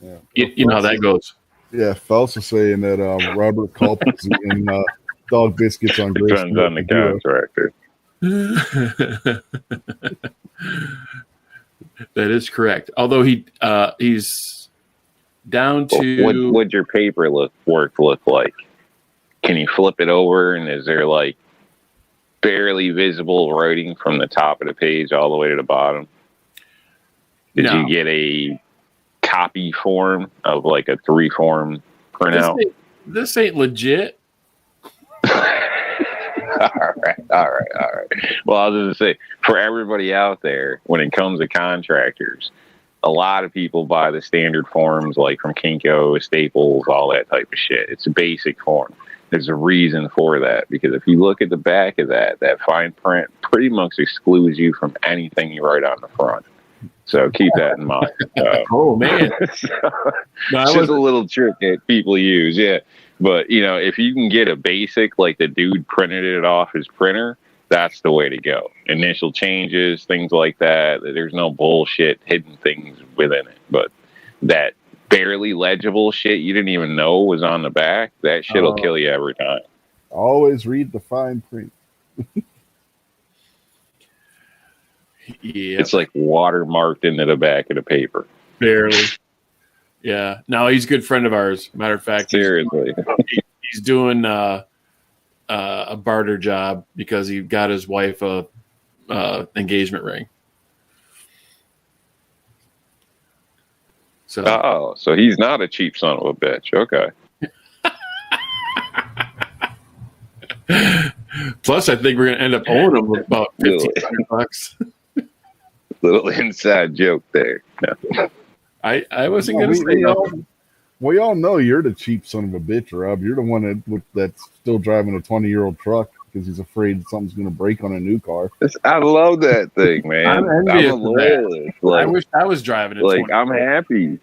A: yeah.
D: You know how that goes.
A: Yeah, Faust is saying that Robert Culp is eating dog biscuits on Grace.
C: Depends on the contractor.
D: That is correct. Although he's down to
C: what would your paper work look like? Can you flip it over, and is there like barely visible writing from the top of the page all the way to the bottom? Did you get a copy form of like a 3-form printout.
D: This ain't legit.
C: All right. Well, I was just gonna say, for everybody out there, when it comes to contractors, a lot of people buy the standard forms like from Kinko, Staples, all that type of shit. It's a basic form. There's a reason for that, because if you look at the back of that fine print pretty much excludes you from anything you write on the front. So keep that in mind.
D: Oh man,
C: It's just a little trick that people use, yeah. But if you can get a basic, like the dude printed it off his printer, that's the way to go. Initial changes, things like that. There's no bullshit, hidden things within it. But that barely legible shit you didn't even know was on the back, that shit will kill you every time.
A: Always read the fine print.
D: Yeah,
C: it's like watermarked into the back of the paper.
D: Barely. Yeah. No, he's a good friend of ours. Matter of fact,
C: seriously,
D: he's doing a barter job because he got his wife a engagement ring. So
C: he's not a cheap son of a bitch. Okay.
D: Plus, I think we're going to end up owing him about $1,500.
C: Little inside joke there. No.
D: I wasn't going to say nothing.
A: We all know you're the cheap son of a bitch, Rob. You're the one that's still driving a 20-year-old truck because he's afraid something's going to break on a new car.
C: I love that thing, man.
D: I'm a loyalist. Like, I wish I was driving a 20.
C: I'm happy.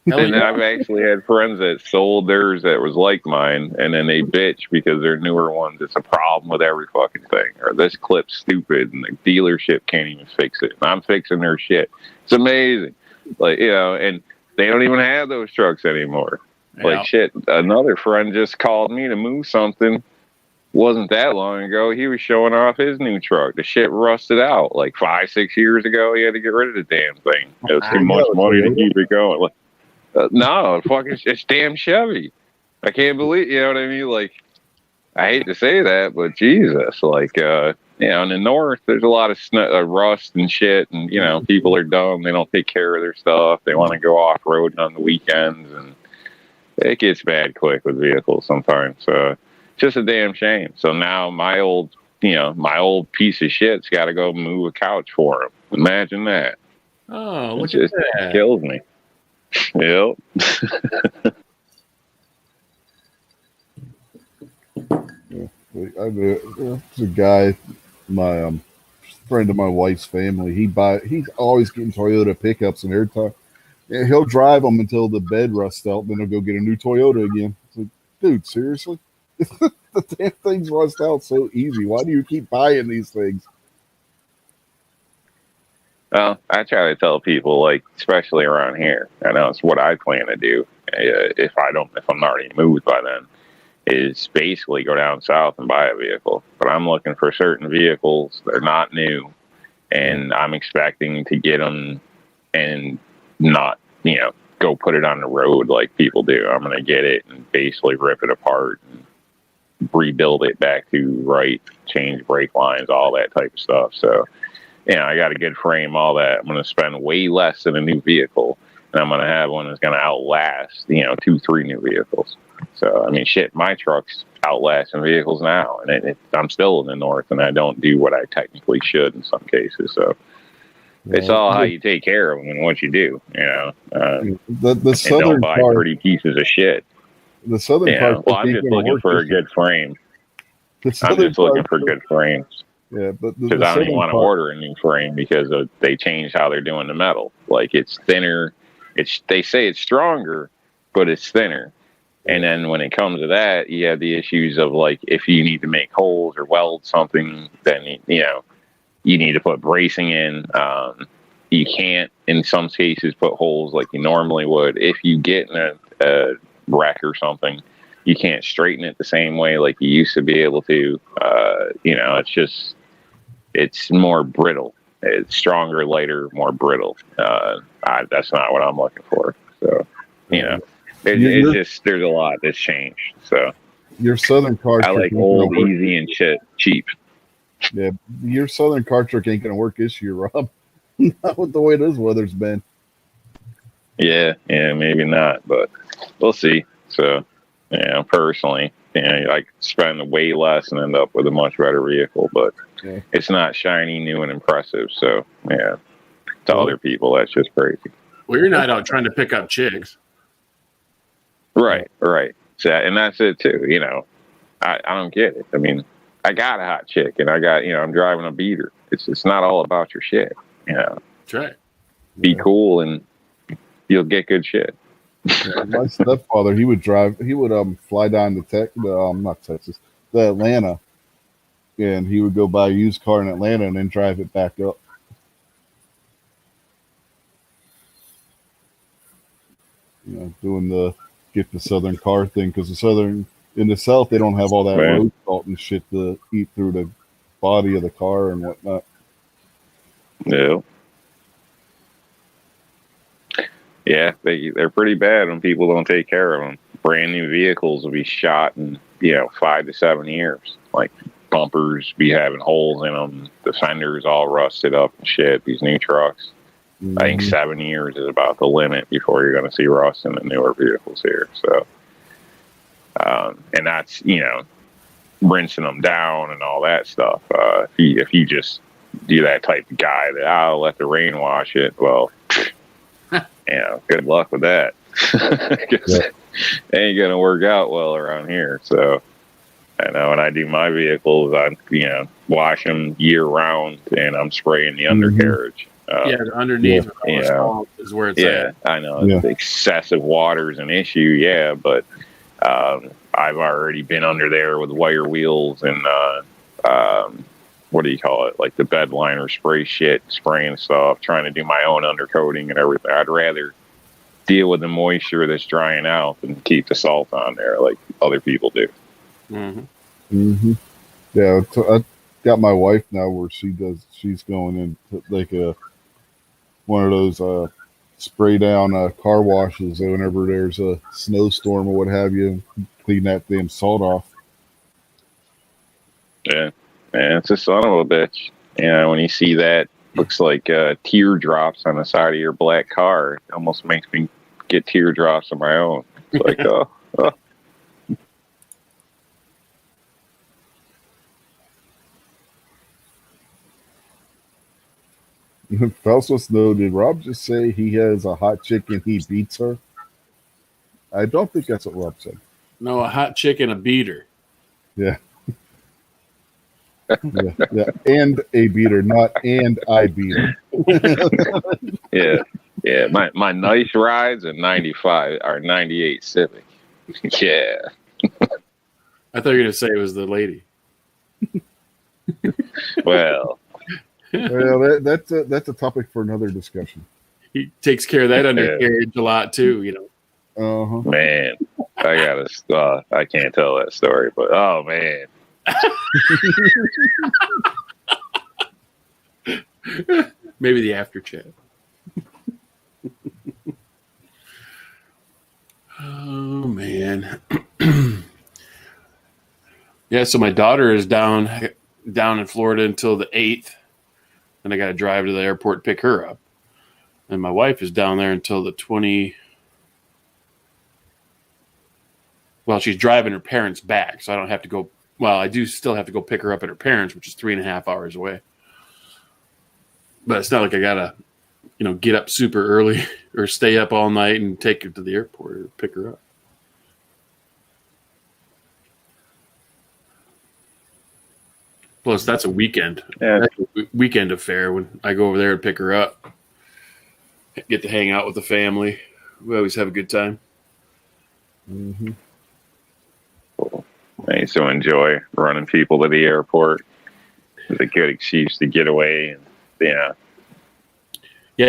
C: And I've actually had friends that sold theirs that was like mine, and then they bitch because their newer ones, it's a problem with every fucking thing. Or this clip's stupid, and the dealership can't even fix it. And I'm fixing their shit. It's amazing. And they don't even have those trucks anymore. Yeah. Like, shit, another friend just called me to move something. Wasn't that long ago. He was showing off his new truck. The shit rusted out. Like 5-6 years ago, he had to get rid of the damn thing. It was too much money to keep it going. No, it's damn Chevy. I can't believe, you know what I mean? Like, I hate to say that, but Jesus, in the north, there's a lot of rust and shit, and people are dumb. They don't take care of their stuff. They want to go off roading on the weekends, and it gets bad quick with vehicles sometimes. So, just a damn shame. So now my old piece of shit's got to go move a couch for him. Imagine that.
D: Oh, look at that!
C: Kills me. Yep.
A: There's a guy, my friend of my wife's family. He's always getting Toyota pickups, and every time he'll drive them until the bed rusts out, then he'll go get a new Toyota again. It's like, dude, seriously? The damn things rust out so easy. Why do you keep buying these things?
C: Well, I try to tell people, especially around here, I know it's what I plan to do. If I'm not already moved by then, is basically go down south and buy a vehicle. But I'm looking for certain vehicles. They're not new, and I'm expecting to get them and not, go put it on the road like people do. I'm going to get it and basically rip it apart and rebuild it back to right, change brake lines, all that type of stuff. So, I got a good frame, all that. I'm going to spend way less than a new vehicle, and I'm going to have one that's going to outlast, 2-3 new vehicles. So, I mean, shit, my truck's outlasting vehicles now, and I'm still in the north, and I don't do what I technically should in some cases. So, it's all how you take care of them and what you do,
A: The southern
C: don't buy
A: part,
C: pretty pieces of shit.
A: The southern part.
C: Well, I'm just looking for a good frame. I'm just looking for good frames.
A: Yeah, but
C: because I don't even want to order a new frame because they changed how they're doing the metal. Like, it's thinner. They say it's stronger, but it's thinner. And then when it comes to that, you have the issues of if you need to make holes or weld something, then you need to put bracing in. You can't, in some cases, put holes like you normally would. If you get in a wreck or something, you can't straighten it the same way like you used to be able to. It's more brittle. It's stronger, lighter, more brittle. That's not what I'm looking for. So, it's just, there's a lot that's changed. So
A: your southern car
C: I like old, easy, and cheap.
A: Yeah, your southern car truck ain't gonna work this year, Rob. Not with the way this weather's been.
C: Yeah, maybe not, but we'll see. So, personally, I spend way less and end up with a much better vehicle, but it's not shiny, new, and impressive. So, to other people, that's just crazy.
D: Well, you're not out trying to pick up chicks.
C: Right. So, and that's it too. I don't get it. I mean, I got a hot chick, and I got, I'm driving a beater. It's not all about your shit.
D: That's right.
C: Be cool, and you'll get good shit.
A: My stepfather, he would fly down to Atlanta, and he would go buy a used car in Atlanta and then drive it back up. Doing get the Southern car thing, because in the South, they don't have all that road salt and shit to eat through the body of the car and whatnot.
C: Yeah, they're pretty bad when people don't take care of them. Brand new vehicles will be shot in 5 to 7 years. Like bumpers be having holes in them, the fenders all rusted up and shit. These new trucks, I think 7 years is about the limit before you're going to see rust in the newer vehicles here. So, and that's rinsing them down and all that stuff. If you just do that type of guy that I'll let the rain wash it, well. Good luck with that. It ain't gonna work out well around here. So, I know when I do my vehicles, I wash them year round, and I'm spraying the undercarriage.
D: The underneath is where it's at.
C: I know excessive water is an issue. But I've already been under there with wire wheels and what do you call it? Like the bed liner spray shit, spraying stuff, trying to do my own undercoating and everything. I'd rather deal with the moisture that's drying out than keep the salt on there like other people do.
A: Yeah, I got my wife now where she's going into like one of those spray down car washes whenever there's a snowstorm or what have you, clean that damn salt off.
C: Yeah. Man, it's a son of a bitch. When you see that, looks like teardrops on the side of your black car. It almost makes me get teardrops of my own. It's like, oh.
A: Phelps wants to know, did Rob just say he has a hot chick and he beats her? I don't think that's what Rob said.
D: No, a hot chick and a beater.
A: Yeah. Yeah, and a beater, not and I beater.
C: Yeah. My nice rides are 95 or 98 Civic. Yeah.
D: I thought you were gonna say it was the lady.
C: Well,
A: that's a topic for another discussion.
D: He takes care of that undercarriage a lot too,
C: Man, I can't tell that story, but oh man.
D: Maybe the after chat. Oh man. Yeah, so my daughter is down in Florida until the 8th. And I got to drive to the airport, pick her up. And my wife is down there until the 20. Well, she's driving her parents back, so I don't have to go. Well, I do still have to go pick her up at her parents, which is 3.5 hours away. But it's not like I got to, get up super early or stay up all night and take her to the airport or pick her up. Plus, that's a weekend.
C: Yeah.
D: That's a weekend affair when I go over there and pick her up. Get to hang out with the family. We always have a good time.
A: Mm-hmm.
C: Cool. I used to enjoy running people to the airport. It's a good excuse to get away and,
D: Yeah,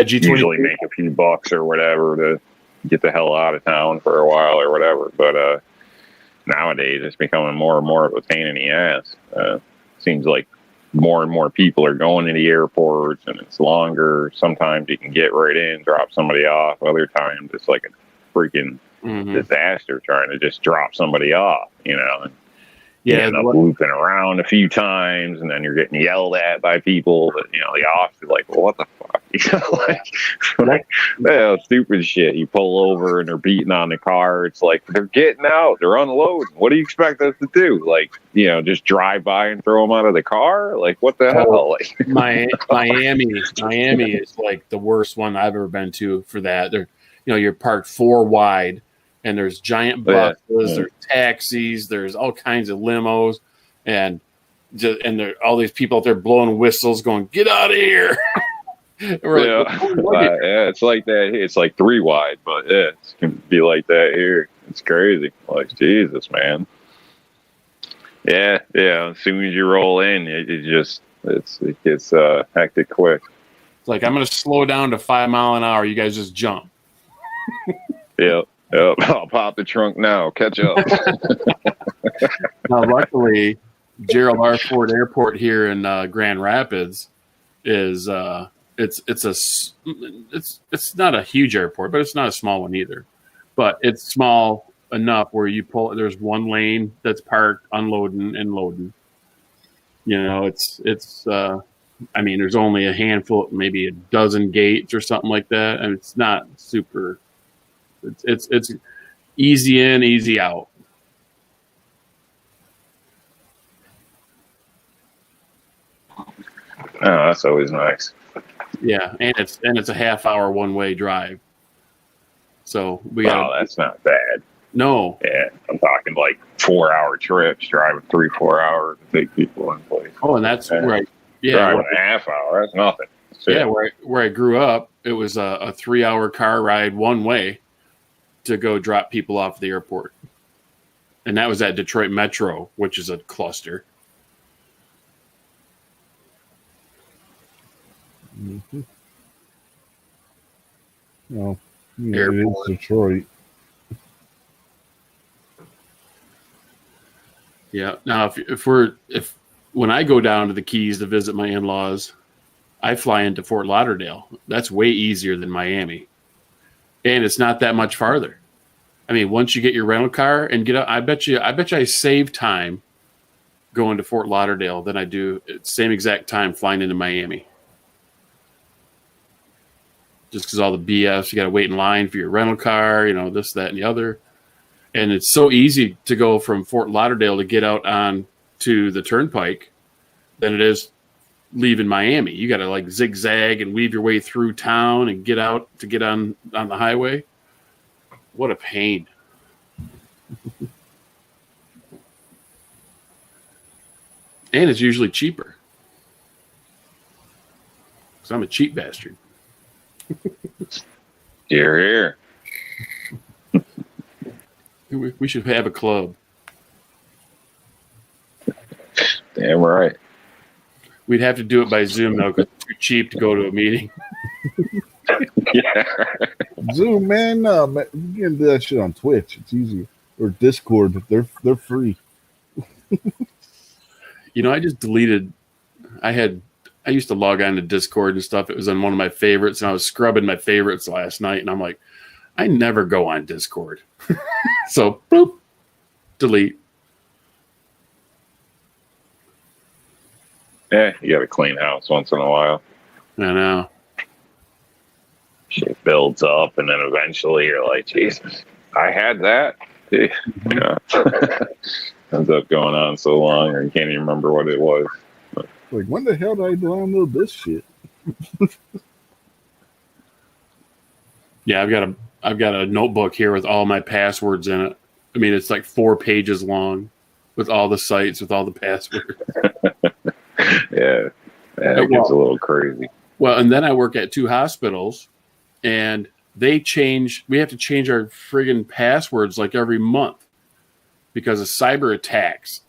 D: G20
C: usually make a few bucks or whatever to get the hell out of town for a while or whatever. But nowadays, it's becoming more and more of a pain in the ass. Seems like more and more people are going to the airports, and it's longer. Sometimes you can get right in, drop somebody off. Other times, it's like a freaking disaster trying to just drop somebody off, And you end up looping around a few times, and then you're getting yelled at by people. But, the officer is like, well, what the fuck? You know, like stupid shit. You pull over and they're beating on the car. It's like they're getting out, they're unloading. What do you expect us to do? Like, just drive by and throw them out of the car? Like, what the hell? Like,
D: Miami is like the worst one I've ever been to for that. They're, you're parked 4 wide, and there's giant buses, there's taxis, there's all kinds of limos, and there all these people out there blowing whistles, going, "Get out of here!"
C: It's like that. It's like 3 wide, but it can be like that here. It's crazy. Like, Jesus, man. Yeah. As soon as you roll in, it gets hectic quick.
D: It's like, I'm going to slow down to 5 mile an hour. You guys just jump.
C: Yep. I'll pop the trunk now. Catch up.
D: Now, luckily, Gerald R. Ford Airport here in Grand Rapids is it's not a huge airport, but it's not a small one either. But it's small enough where you pull. There's one lane that's parked, unloading and loading. I mean, there's only a handful, maybe a dozen gates or something like that, and it's not super. It's easy in, easy out.
C: Oh, that's always nice.
D: Yeah, and it's a half-hour one-way drive. So we got.
C: Oh, that's not bad.
D: No.
C: Yeah, I'm talking like 4-hour trips, driving 3-4 hours to take people in place.
D: Oh, and that's right. Yeah,
C: driving a half hour. That's nothing.
D: Yeah, where I grew up, it was a 3-hour car ride one way to go drop people off at the airport, and that was at Detroit Metro, which is a cluster.
A: Mm-hmm. Well, it is Detroit.
D: Yeah. Now, if when I go down to the Keys to visit my in-laws, I fly into Fort Lauderdale. That's way easier than Miami, and it's not that much farther. I mean, once you get your rental car and get out, I bet you I save time going to Fort Lauderdale than I do at the same exact time flying into Miami. Just because all the BS, you got to wait in line for your rental car, this, that, and the other. And it's so easy to go from Fort Lauderdale to get out on to the turnpike than it is leaving Miami. You got to like zigzag and weave your way through town and get out to get on the highway. What a pain. And it's usually cheaper. Because I'm a cheap bastard.
C: Here.
D: We should have a club.
C: Damn right.
D: We'd have to do it by Zoom, though, because it's too cheap to go to a meeting.
C: Yeah.
A: Zoom, man. No, man, you can do that shit on Twitch. It's easy. Or Discord. They're free.
D: I just deleted. I used to log on to Discord and stuff. It was on one of my favorites, and I was scrubbing my favorites last night, and I'm like, I never go on Discord. So, boop, delete.
C: Yeah, you got to clean house once in a while.
D: I know.
C: Shit builds up, and then eventually you're like, Jesus, I had that. Yeah. Ends up going on so long, or you can't even remember what it was.
A: Like, when the hell did I download this shit?
D: Yeah, I've got a notebook here with all my passwords in it. I mean, it's like 4 pages long with all the sites, with all the passwords.
C: Yeah, it gets a little crazy.
D: Well, and then I work at 2 hospitals, and we have to change our friggin' passwords like every month because of cyber attacks.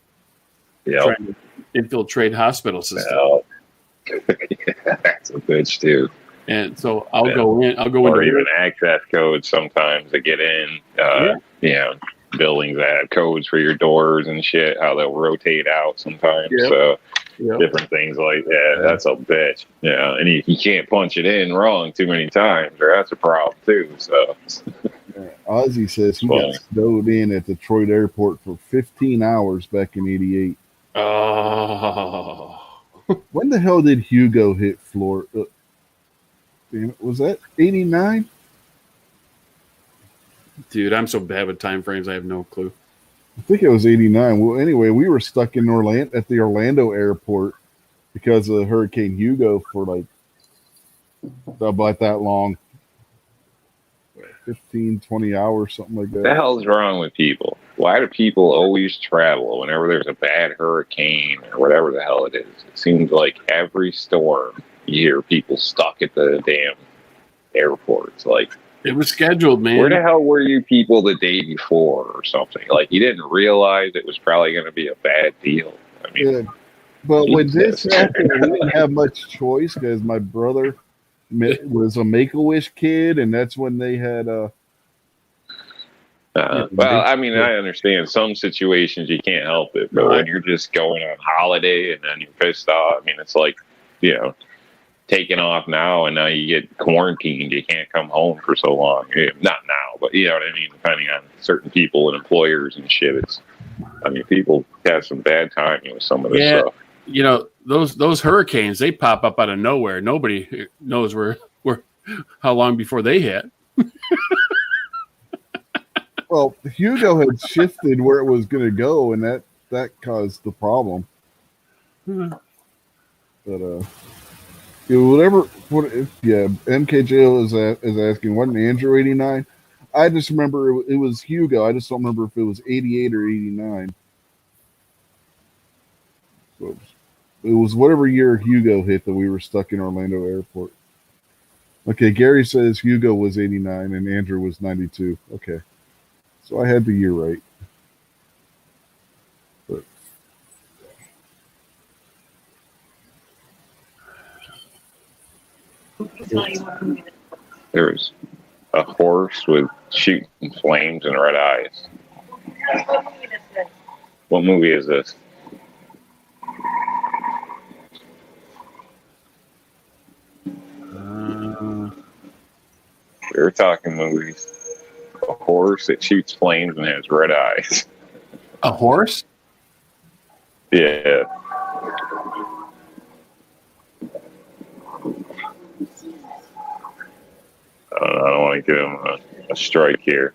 C: Yeah.
D: Trying to infiltrate hospital systems.
C: Yeah, that's a bitch too.
D: And so I'll go in.
C: Or even access codes sometimes to get in. Buildings that have codes for your doors and shit, how they'll rotate out sometimes. Yep. So different things like that. That's a bitch. Yeah, and you can't punch it in wrong too many times, or that's a problem too. So
A: Ozzy says he got snowed in at Detroit Airport for 15 hours back in '88.
D: Oh.
A: When the hell did Hugo hit Florida? Damn it, was that 89?
D: Dude, I'm so bad with time frames. I have no clue.
A: I think it was 89. Well, anyway, we were stuck in Orlando at the Orlando airport because of Hurricane Hugo for like about that long. 15, 20 hours, something like
C: What the
A: that.
C: hell's wrong with people? Why do people always travel whenever there's a bad hurricane or whatever the hell it is? It seems like every storm you hear people stuck at the damn airports. Like,
D: It was scheduled, man.
C: where the hell were you people the day before or something? Like, you didn't realize it was probably going to be a bad deal. I mean,
A: Yeah. But when this
C: Jesus.
A: happened, we didn't have much choice because my brother was a Make-A-Wish kid, and that's when they had
C: well, I mean, I understand some situations you can't help it, but when you're just going on holiday and then you're pissed off, I mean, it's like, taking off now and now you get quarantined. You can't come home for so long. Not now, but you know what I mean? Depending on certain people and employers and shit. People have some bad timing with some of this stuff.
D: Those hurricanes, they pop up out of nowhere. Nobody knows where how long before they hit.
A: Well, Hugo had shifted where it was going to go, and that caused the problem. But MKJ is asking, wasn't Andrew 89? I just remember it was Hugo. I just don't remember if it was 88 or 89. So it was whatever year Hugo hit that we were stuck in Orlando Airport. Okay, Gary says Hugo was 89 and Andrew was 92. Okay. So I had the year right. But
C: There was a horse with shooting flames and red eyes. What movie is this? We were talking movies. A horse that shoots flames and has red eyes.
D: A horse?
C: Yeah. I don't want to give him a strike here.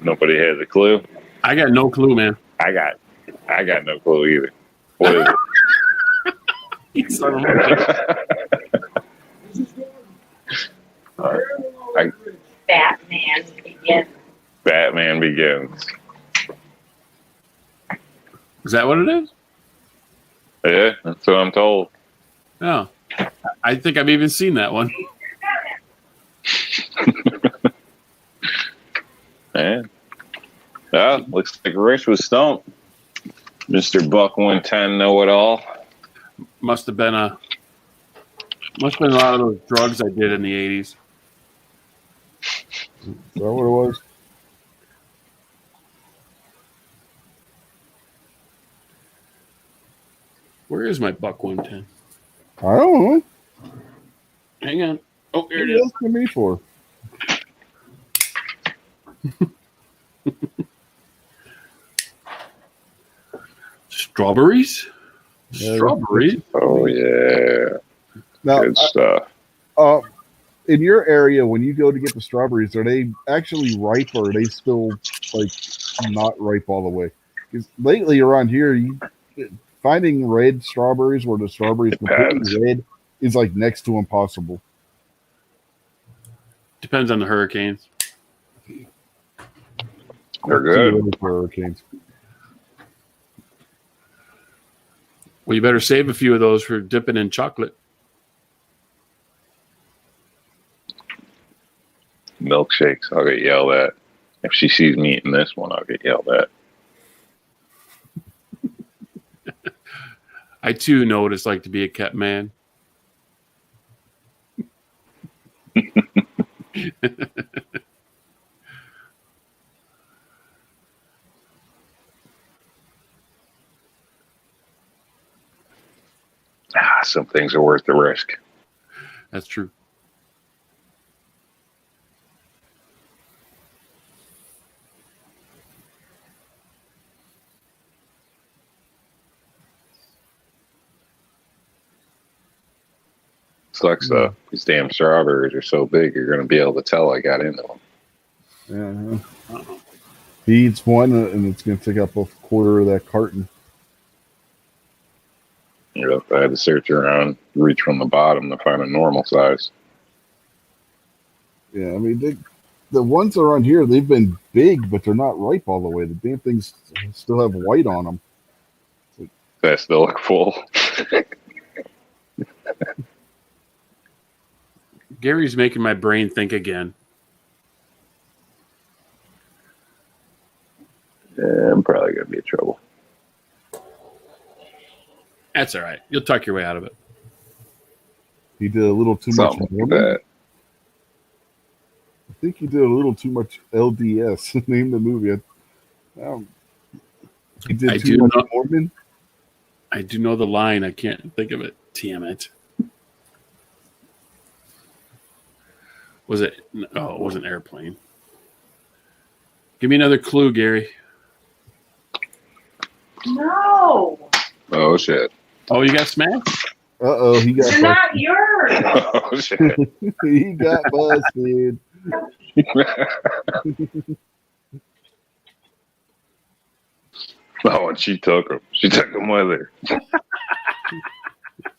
C: Nobody has a clue.
D: I got no clue, man.
C: I got no clue either. What is
D: You son of a bitch.
E: Batman Begins.
C: Batman Begins.
D: Is that what it is?
C: Yeah, that's what I'm told.
D: Oh, I think I've even seen that one.
C: Man. Well, looks like Rich was stumped. Mr. Buck 110 know-it-all.
D: Must have been a lot of those drugs I did in the 80s.
A: is that what it was?
D: Where is my Buck 110?
A: I don't know.
D: Hang on. Oh, here
A: What
D: it
A: are you
D: is.
A: asking me for?
D: Strawberries?
A: Yeah,
D: Strawberries?
C: Oh, yeah.
A: Now,
C: Good stuff.
A: in your area, when you go to get the strawberries, are they actually ripe or are they still like not ripe all the way? Because lately around here, finding red strawberries where the strawberries completely
C: Depends.
A: red is like next to impossible.
D: Depends on the hurricanes.
C: They're good.
A: For hurricanes.
D: Well, you better save a few of those for dipping in chocolate.
C: Milkshakes. I'll get yelled at. If she sees me eating this one, I'll get yelled at.
D: I, too, know what it's like to be a kept man.
C: Some things are worth the risk.
D: That's true.
C: sucks though. These damn strawberries are so big, you're going to be able to tell I got into them.
A: Yeah. He eats one, and it's going to take up a quarter of that carton.
C: You know, I had to search around, reach from the bottom to find a normal size.
A: Yeah, I mean, the ones around here, they've been big, but they're not ripe all the way. The damn things still have white on them.
C: They still look full.
D: Gary's making my brain think again.
C: Yeah, I'm probably going to be in trouble.
D: That's all right. You'll talk your way out of it.
A: He did a little too
C: Something
A: much
C: like
A: Mormon.
C: that.
A: I think he did a little too much LDS. Name the movie. He did
D: I
A: too
D: do
A: much
D: know-
A: Mormon.
D: I do know the line. I can't think of it. Damn it. Was it? Oh, it wasn't Airplane. Give me another clue, Gary.
E: No,
C: Oh, shit.
D: Oh, you got smacked?
A: Uh-oh, he got
E: they're not yours.
C: Oh, shit.
A: he got busted.
C: Oh, and she took them. She took them with her.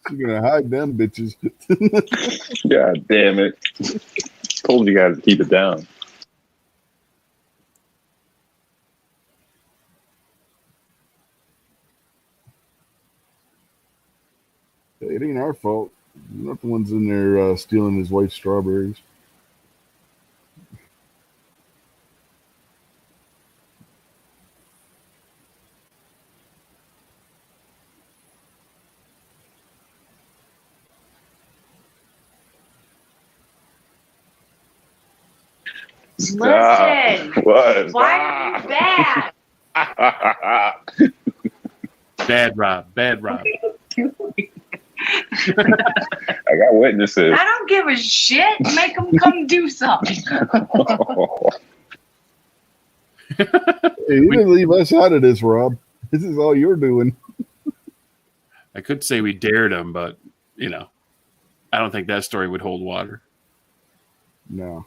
A: She's gonna hide them bitches.
C: God damn it. Told you guys to keep it down.
A: It ain't our fault. We're not the ones in there stealing his wife's strawberries.
E: Listen,
C: What?
E: why are you bad?
D: Bad Rob. Bad Rob.
C: I got witnesses.
E: I don't give a shit. Make them come do something.
A: Hey, you didn't leave us out of this, Rob. This is all you're doing.
D: I could say we dared him, but, you know, I don't think that story would hold water.
A: No.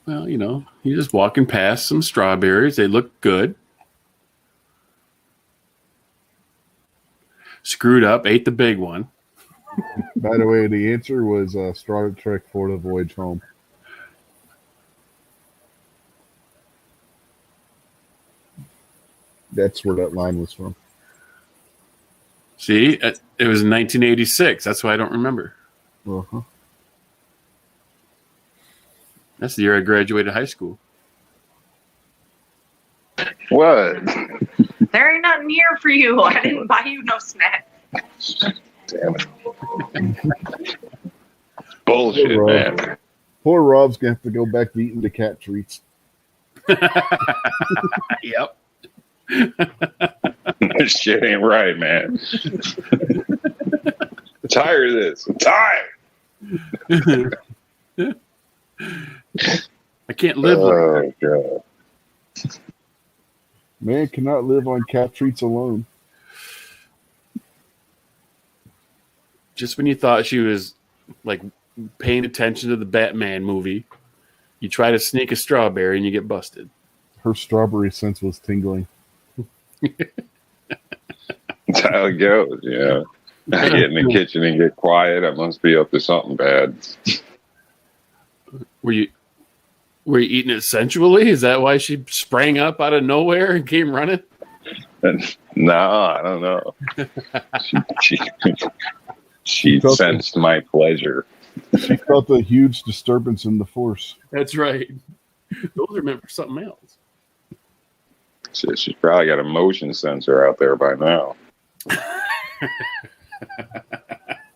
D: Well, you know, you're just walking past some strawberries. They look good. Screwed up, ate the big one.
A: By the way, the answer was Star Trek for the Voyage Home. That's where that line was from.
D: See, it was in 1986. That's why I don't remember.
A: Uh-huh.
D: That's the year I graduated high school.
C: What?
E: There ain't nothing here for you. I didn't buy you no snack.
C: Damn it. Bullshit,
A: Rob.
C: man.
A: Poor Rob's going to have to go back to eating the cat treats.
D: Yep.
C: This shit ain't right, man. I'm tired of this. I'm tired.
D: I can't live like
C: Oh, God.
A: Man cannot live on cat treats alone.
D: just when you thought she was like paying attention to the Batman movie, you try to sneak a strawberry and you get busted.
A: Her strawberry sense was tingling.
C: That's how it goes, yeah. I get in the kitchen and get quiet. I must be up to something bad.
D: Were you eating it sensually? Is that why she sprang up out of nowhere and came running?
C: No, I don't know. She sensed my pleasure.
A: She felt a huge disturbance in the force.
D: That's right. Those are meant for something else.
C: She's probably got a motion sensor out there by now.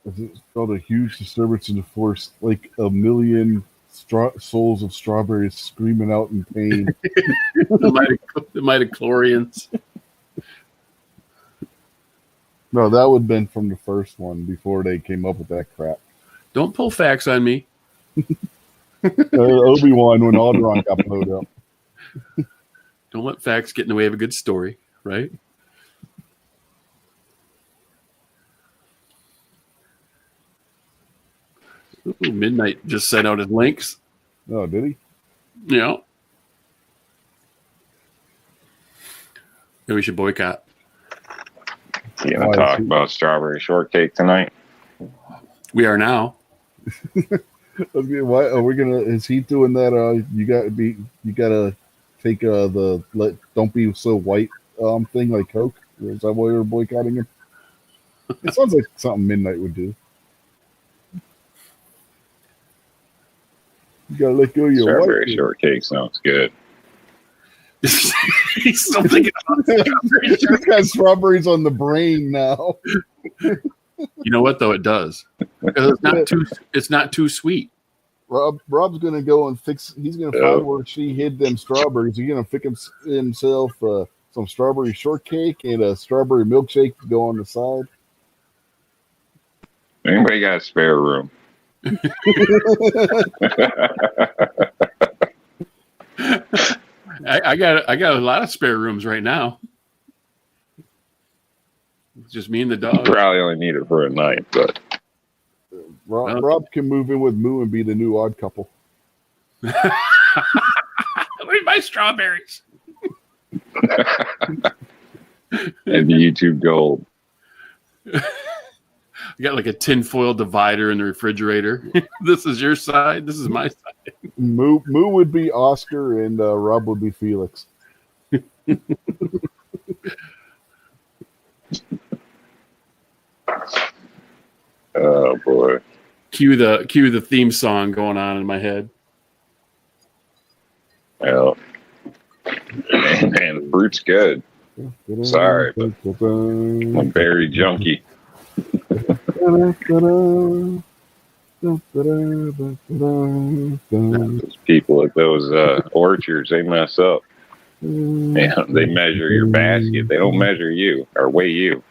A: It felt a huge disturbance in the force, like a million souls of strawberries screaming out in pain.
D: The midichlorians.
A: No, that would have been from the first one before they came up with that crap.
D: Don't pull facts on me.
A: Obi-Wan when Alderaan got blowed up.
D: Don't let facts get in the way of a good story, right? Ooh, Midnight just sent out his links.
A: Oh, did he?
D: Yeah. Maybe we should boycott.
C: You gonna talk about strawberry shortcake tonight?
D: We are now.
A: Okay, why are we gonna? Is he doing that? You gotta take the don't be so white thing like Coke. Is that why you're boycotting him? It sounds like something Midnight would do. You gotta let go of your
C: Strawberry
A: white
C: shortcake sounds good.
D: He's still thinking about strawberry
A: He's
D: shortcake.
A: got strawberries on the brain now.
D: You know what though? It does. Because it's not too sweet.
A: Rob's gonna go and fix. He's gonna find where she hid them strawberries. He's gonna fix himself some strawberry shortcake and a strawberry milkshake to go on the side.
C: Anybody got a spare room?
D: I got a lot of spare rooms right now. It's just me and the dog.
C: Probably only need it for a night, but
A: Rob can move in with Moo and be the new odd couple.
D: Where's my strawberries?
C: and the YouTube gold.
D: I got like a tinfoil divider in the refrigerator. This is your side. This is my side.
A: Moo would be Oscar and Rob would be Felix.
C: Oh boy!
D: Cue the theme song going on in my head.
C: Well, man, the fruit's good. Sorry, but I'm a berry junkie. Those people at those orchards, they mess up. Yeah, they measure your basket. They don't measure you or weigh you.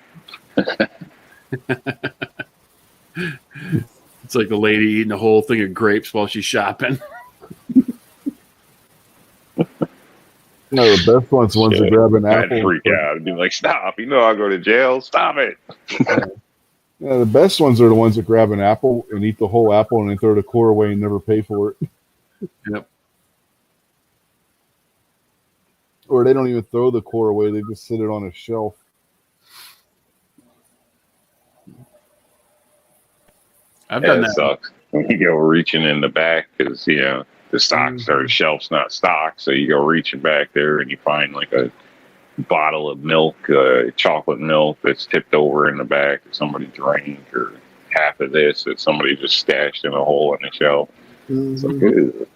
D: It's like the lady eating a whole thing of grapes while she's shopping.
A: No, the best ones that grab an apple.
C: I'd freak out. I'd be like, stop. You know I'll go to jail. Stop it.
A: Yeah, the best ones are the ones that grab an apple and eat the whole apple and then throw the core away and never pay for it.
D: Yep.
A: Or they don't even throw the core away. They just sit it on a shelf.
D: I've done that.
C: Sucks. When you go reaching in the back because, you know, the stocks or the shelf's not stocked. So you go reaching back there and you find like a bottle of milk, chocolate milk that's tipped over in the back that somebody drank, or half of this that somebody just stashed in a hole in the shelf. It's like, ew.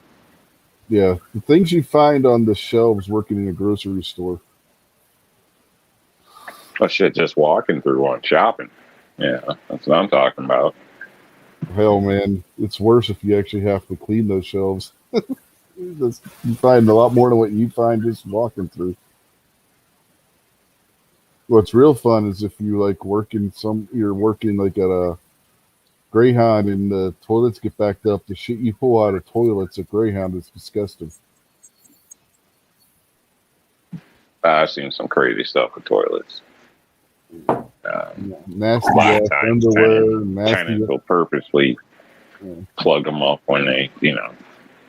A: Yeah, the things you find on the shelves working in a grocery store.
C: Oh shit, just walking through one shopping. Yeah, that's what I'm talking about.
A: Hell, man, it's worse if you actually have to clean those shelves. You find a lot more than what you find just walking through. What's real fun is if you like you're working like at a Greyhound and the toilets get backed up. The shit you pull out of toilets at Greyhound is disgusting.
C: I've seen some crazy stuff with toilets.
A: Nasty
C: A lot of
A: ass
C: times,
A: underwear.
C: China will purposely plug them up when they, you know,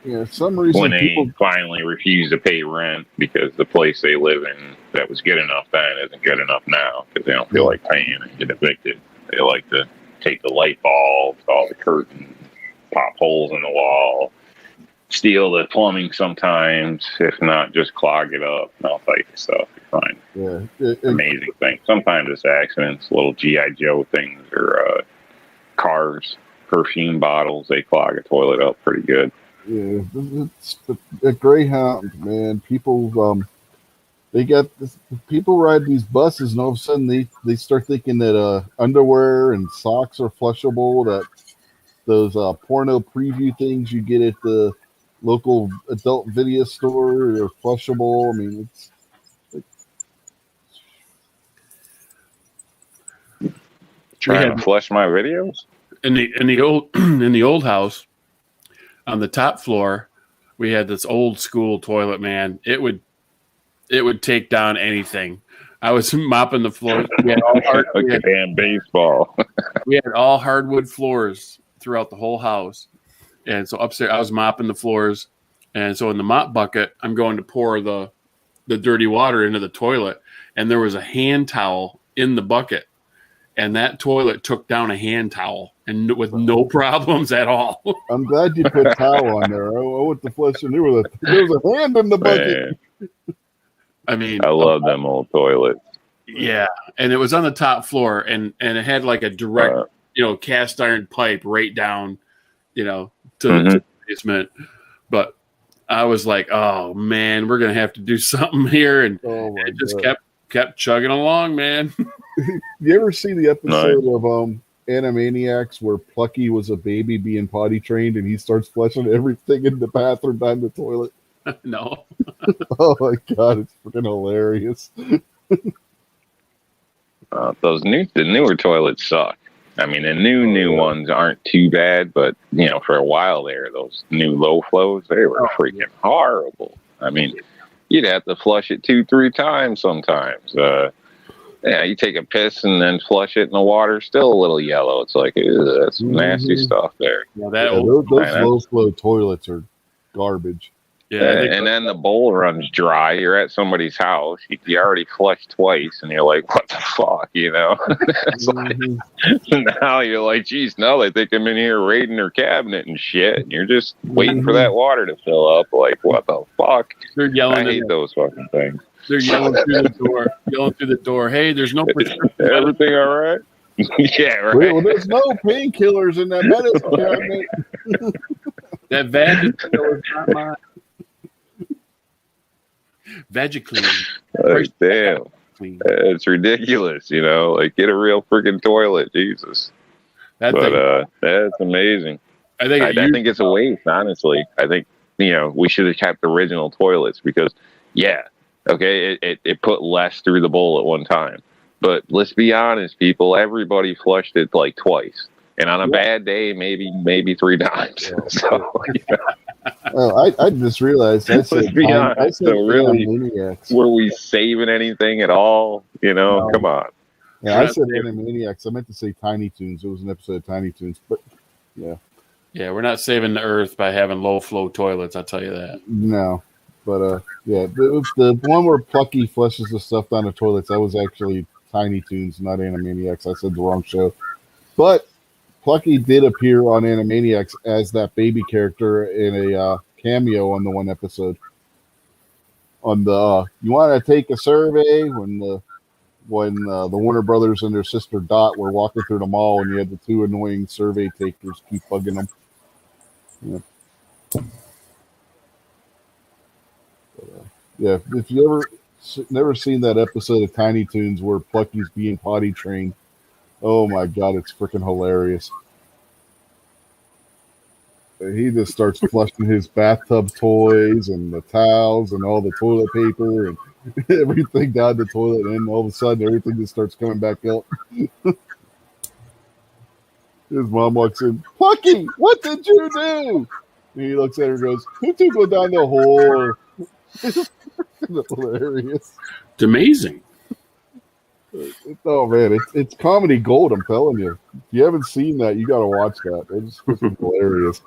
A: Yeah, for some reason
C: when they
A: people
C: finally refuse to pay rent because the place they live in that was good enough then isn't good enough now because they don't feel like paying and get evicted. They like to take the light bulbs, all the curtains, pop holes in the wall, steal the plumbing sometimes, if not just clog it up and all types of stuff. You find amazing things. Sometimes it's accidents, little G.I. Joe things, or cars, perfume bottles. They clog a toilet up pretty good.
A: Yeah, it's a Greyhound, man. People, they got this, people ride these buses, and all of a sudden they start thinking that underwear and socks are flushable. That those porno preview things you get at the local adult video store are flushable. I mean, it's
C: Trying to flush my videos
D: in the old in the old house. on the top floor, we had this old school toilet, man. It would take down anything. I was mopping the floor. We had all
C: Like a damn baseball.
D: we had all hardwood floors throughout the whole house. And so upstairs, I was mopping the floors. And so in the mop bucket, I'm going to pour the dirty water into the toilet. And there was a hand towel in the bucket. And that toilet took down a hand towel and with no problems at all.
A: I'm glad you put towel on there. I went to flush and there was a hand in the bucket.
C: Man,
D: I mean,
C: I love them old toilets.
D: yeah. And it was on the top floor and it had like a direct, cast iron pipe right down, to the basement. But I was like, oh man, we're going to have to do something here. And it just kept chugging along, man.
A: You ever see the episode of Animaniacs where Plucky was a baby being potty trained and he starts flushing everything in the bathroom down the toilet?
D: No.
A: Oh my god, it's freaking hilarious.
C: The newer toilets suck. I mean, the new ones aren't too bad, but for a while there, those new low flows, they were freaking horrible. I mean, you'd have to flush it 2-3 times sometimes. You take a piss and then flush it, and the water's still a little yellow. It's like, that's some nasty stuff there.
D: Yeah,
A: those low flow toilets are garbage.
D: Yeah,
C: and then the bowl runs dry. You're at somebody's house. You already flushed twice, and you're like, "What the fuck?" It's like, now you're like, "Geez, now they think I'm in here raiding their cabinet and shit." And you're just waiting for that water to fill up. Like, what the fuck?
D: They're yelling.
C: I hate those fucking things.
D: They're yelling through the door. Hey, there's no prescription.
C: Everything all right? Yeah, right.
A: Well, there's no painkillers in that medicine cabinet.
D: That Vagisil is not mine. Vagiclean.
C: Like, damn. It's ridiculous, Like, get a real freaking toilet, Jesus. That's amazing.
D: I think
C: it's a waste, honestly. I think, we should have kept original toilets because, it put less through the bowl at one time. But let's be honest, people, everybody flushed it like twice. And on a bad day, maybe 3 times. So,
A: Well, I just realized I said,
C: really, were we saving anything at all? No. Come on.
A: Yeah, I said Animaniacs. I meant to say Tiny Toons. It was an episode of Tiny Toons, but yeah.
D: Yeah, we're not saving the earth by having low flow toilets. I'll tell you that.
A: No, but it was the one where Plucky flushes the stuff down the toilets. That was actually Tiny Toons, not Animaniacs. I said the wrong show, but Plucky did appear on Animaniacs as that baby character in a cameo on the one episode. On the you want to take a survey when the Warner Brothers and their sister Dot were walking through the mall and you had the 2 annoying survey takers keep bugging them. Yeah. If you never seen that episode of Tiny Toons where Plucky's being potty trained, oh my god, it's freaking hilarious. He just starts flushing his bathtub toys and the towels and all the toilet paper and everything down the toilet, and all of a sudden everything just starts coming back up. His mom walks in, Plucky, what did you do? And he looks at her and goes, who took her down the hole? It's hilarious.
D: It's amazing.
A: Oh man, it's comedy gold. I'm telling you. If you haven't seen that, you got to watch that. It's hilarious.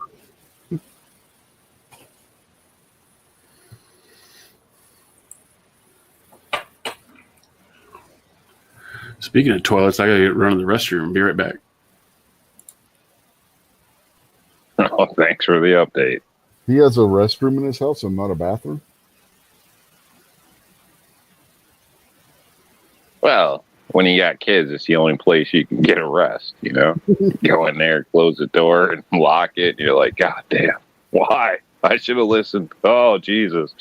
D: Speaking of toilets, I gotta get run to the restroom and be right back.
C: Oh, thanks for the update.
A: He has a restroom in his house and not a bathroom?
C: Well, when you got kids, it's the only place you can get a rest, Go in there, close the door, and lock it. And you're like, God damn, why? I should have listened. Oh, Jesus.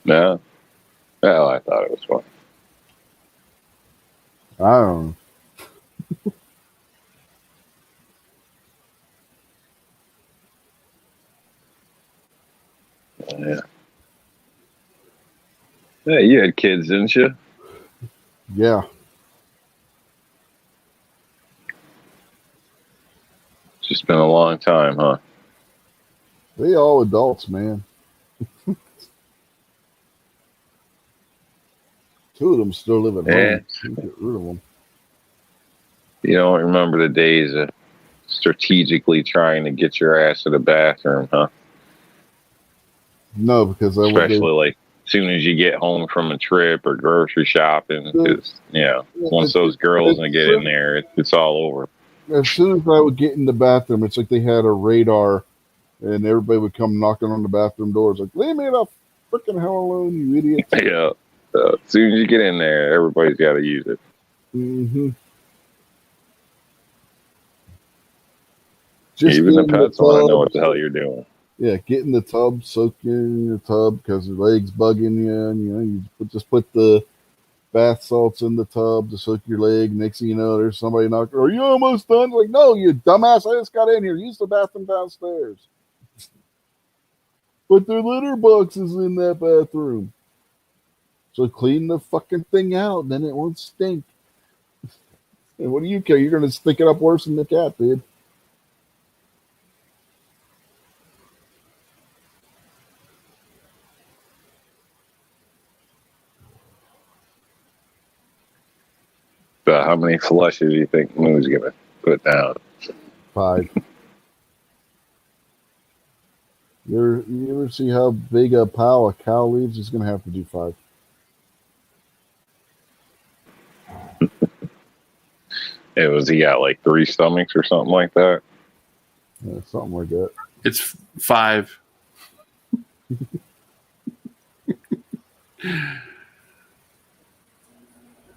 C: No. Well, I thought it was fun.
A: I don't know.
C: Yeah. Yeah, you had kids, didn't you?
A: Yeah.
C: It's been a long time, huh?
A: They all adults, man. Two of them still live at
C: Yeah.
A: home. You get rid of them.
C: You don't remember the days of strategically trying to get your ass to the bathroom, huh?
A: No, because I would.
C: Especially like as soon as you get home from a trip or grocery shopping, because once those girls get in there, it's all over.
A: As soon as I would get in the bathroom, it's like they had a radar, and everybody would come knocking on the bathroom doors, like, "Leave me the freaking hell alone, you idiot!"
C: Yeah. As soon as you get in there, everybody's got to use it.
A: Mm-hmm.
C: Even the pets want to know what the hell you're doing.
A: Yeah, get in the tub, soak in your tub because your leg's bugging you, and you just put the bath salts in the tub to soak your leg. Next thing you know, there's somebody knocking. Are you almost done? Like, no, you dumbass! I just got in here. Use the bathroom downstairs. But their litter box is in that bathroom. So clean the fucking thing out, then it won't stink. And what do you care? You're going to stink it up worse than the cat did.
C: So how many flushes do you think Moo's going to put down?
A: 5. You ever see how big a pile a cow leaves? He's going to have to do 5.
C: He got like 3 stomachs or something like that?
A: Yeah, something like that.
D: It's 5.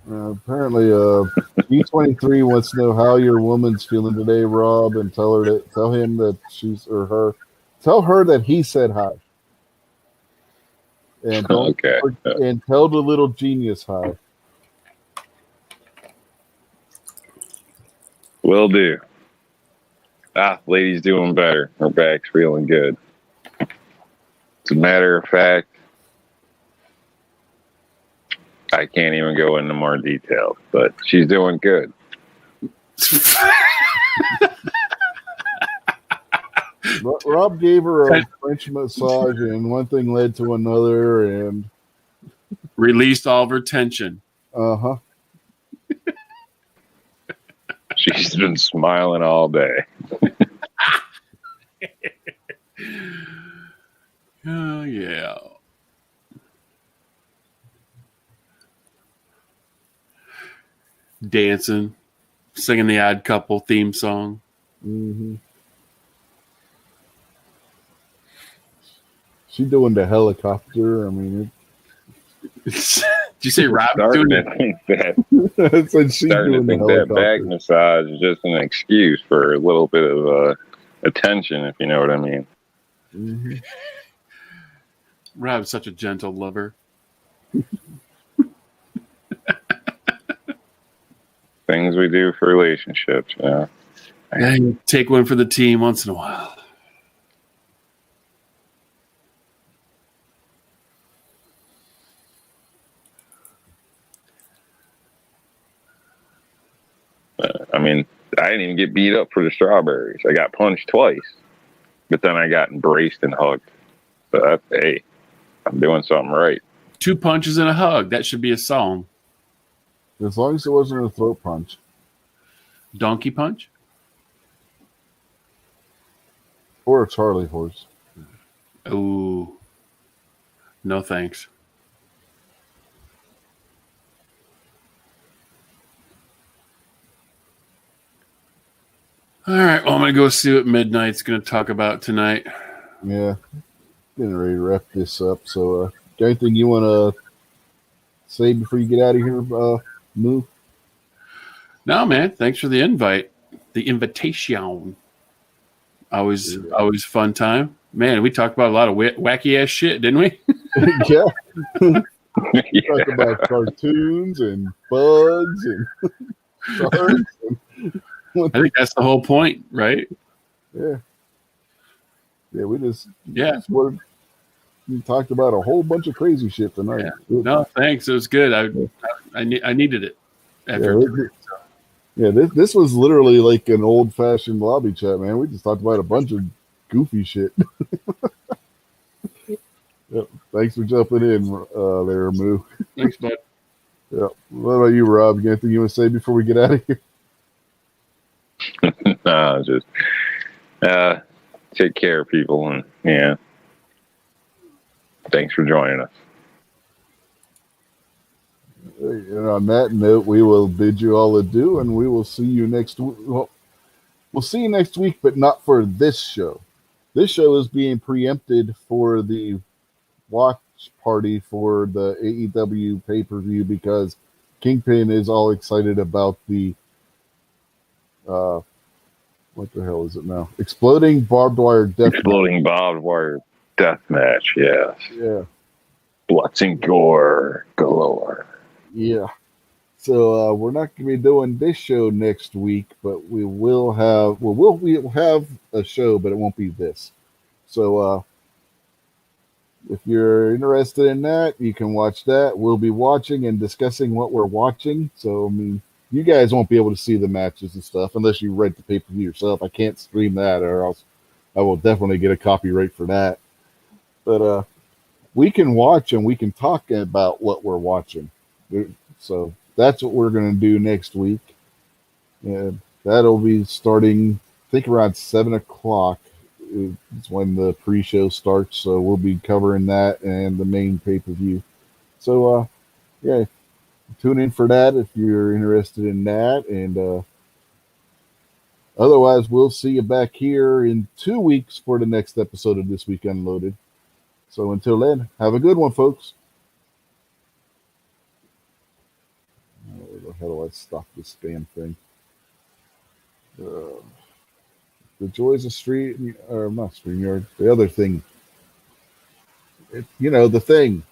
A: Apparently, E23 wants to know how your woman's feeling today, Rob, and tell her that tell her that he said hi, and
C: Okay.
A: and tell the little genius hi.
C: Will do. Lady's doing better. Her back's feeling good. As a matter of fact, I can't even go into more detail, but she's doing good.
A: Rob gave her a French massage, and one thing led to another, and
D: released all of her tension.
A: Uh-huh.
C: She's been smiling all day.
D: Oh, yeah. Dancing, singing the Odd Couple theme song.
A: Mm-hmm. She doing the helicopter. I mean,
D: Did you say Rob
C: Starting
D: doing
C: to
D: it?
C: think that,
A: it's like she's
C: starting to
A: doing the
C: think that
A: helicopter.
C: back massage is just an excuse for a little bit of attention, if you know what I mean.
A: Mm-hmm.
D: Rob's such a gentle lover.
C: Things we do for relationships, yeah.
D: Yeah, you take one for the team once in a while.
C: I mean, I didn't even get beat up for the strawberries. I got punched twice, but then I got embraced and hugged. So that's, hey, I'm doing something right.
D: 2 punches and a hug. That should be a song.
A: As long as it wasn't a throat punch.
D: Donkey punch?
A: Or a Charlie horse.
D: Ooh. No thanks. All right. Well, I'm going to go see what Midnight's going to talk about tonight.
A: Yeah. Getting ready to wrap this up. So, got anything you want to say before you get out of here, Moo?
D: No, man. Thanks for the invite. The invitation. Always fun time. Man, we talked about a lot of wacky ass shit, didn't we?
A: Yeah.
C: Yeah.
A: Talk about cartoons and bugs and sharks.
D: I think that's the whole point, right?
A: Yeah. Yeah, we just talked about a whole bunch of crazy shit tonight.
D: Yeah. No, thanks. It was good. I needed it. After
A: Yeah, this was literally like an old fashioned lobby chat, man. We just talked about a bunch of goofy shit. Yep. Thanks for jumping in there, Moo.
D: Thanks, bud.
A: Yeah. What about you, Rob? You got anything you want to say before we get out of here?
C: No, just take care of people, and yeah, thanks for joining us.
A: And on that note, we will bid you all adieu, and we will see you next week. Well, we'll see you next week, but not for this show. This show is being preempted for the watch party for the AEW pay-per-view because Kingpin is all excited about the what the hell is it now? Exploding barbed wire death
C: Exploding barbed wire death match. Yes,
A: match. Yeah.
C: blood and gore galore.
A: Yeah. So we're not going to be doing this show next week, but we will have we'll have a show, but it won't be this. So if you're interested in that, you can watch that. We'll be watching and discussing what we're watching. So I mean, you guys won't be able to see the matches and stuff unless you rent the pay-per-view yourself. I can't stream that, or else I will definitely get a copyright for that. But we can watch and we can talk about what we're watching. So that's what we're going to do next week. And that'll be starting, I think, around 7 o'clock is when the pre-show starts. So we'll be covering that and the main pay-per-view. So, yeah, tune in for that if you're interested in that. And otherwise, we'll see you back here in 2 weeks for the next episode of This Week Unloaded. So until then, have a good one, folks. How do I stop this damn thing? The joys of street, or not StreamYard, the other thing. The thing.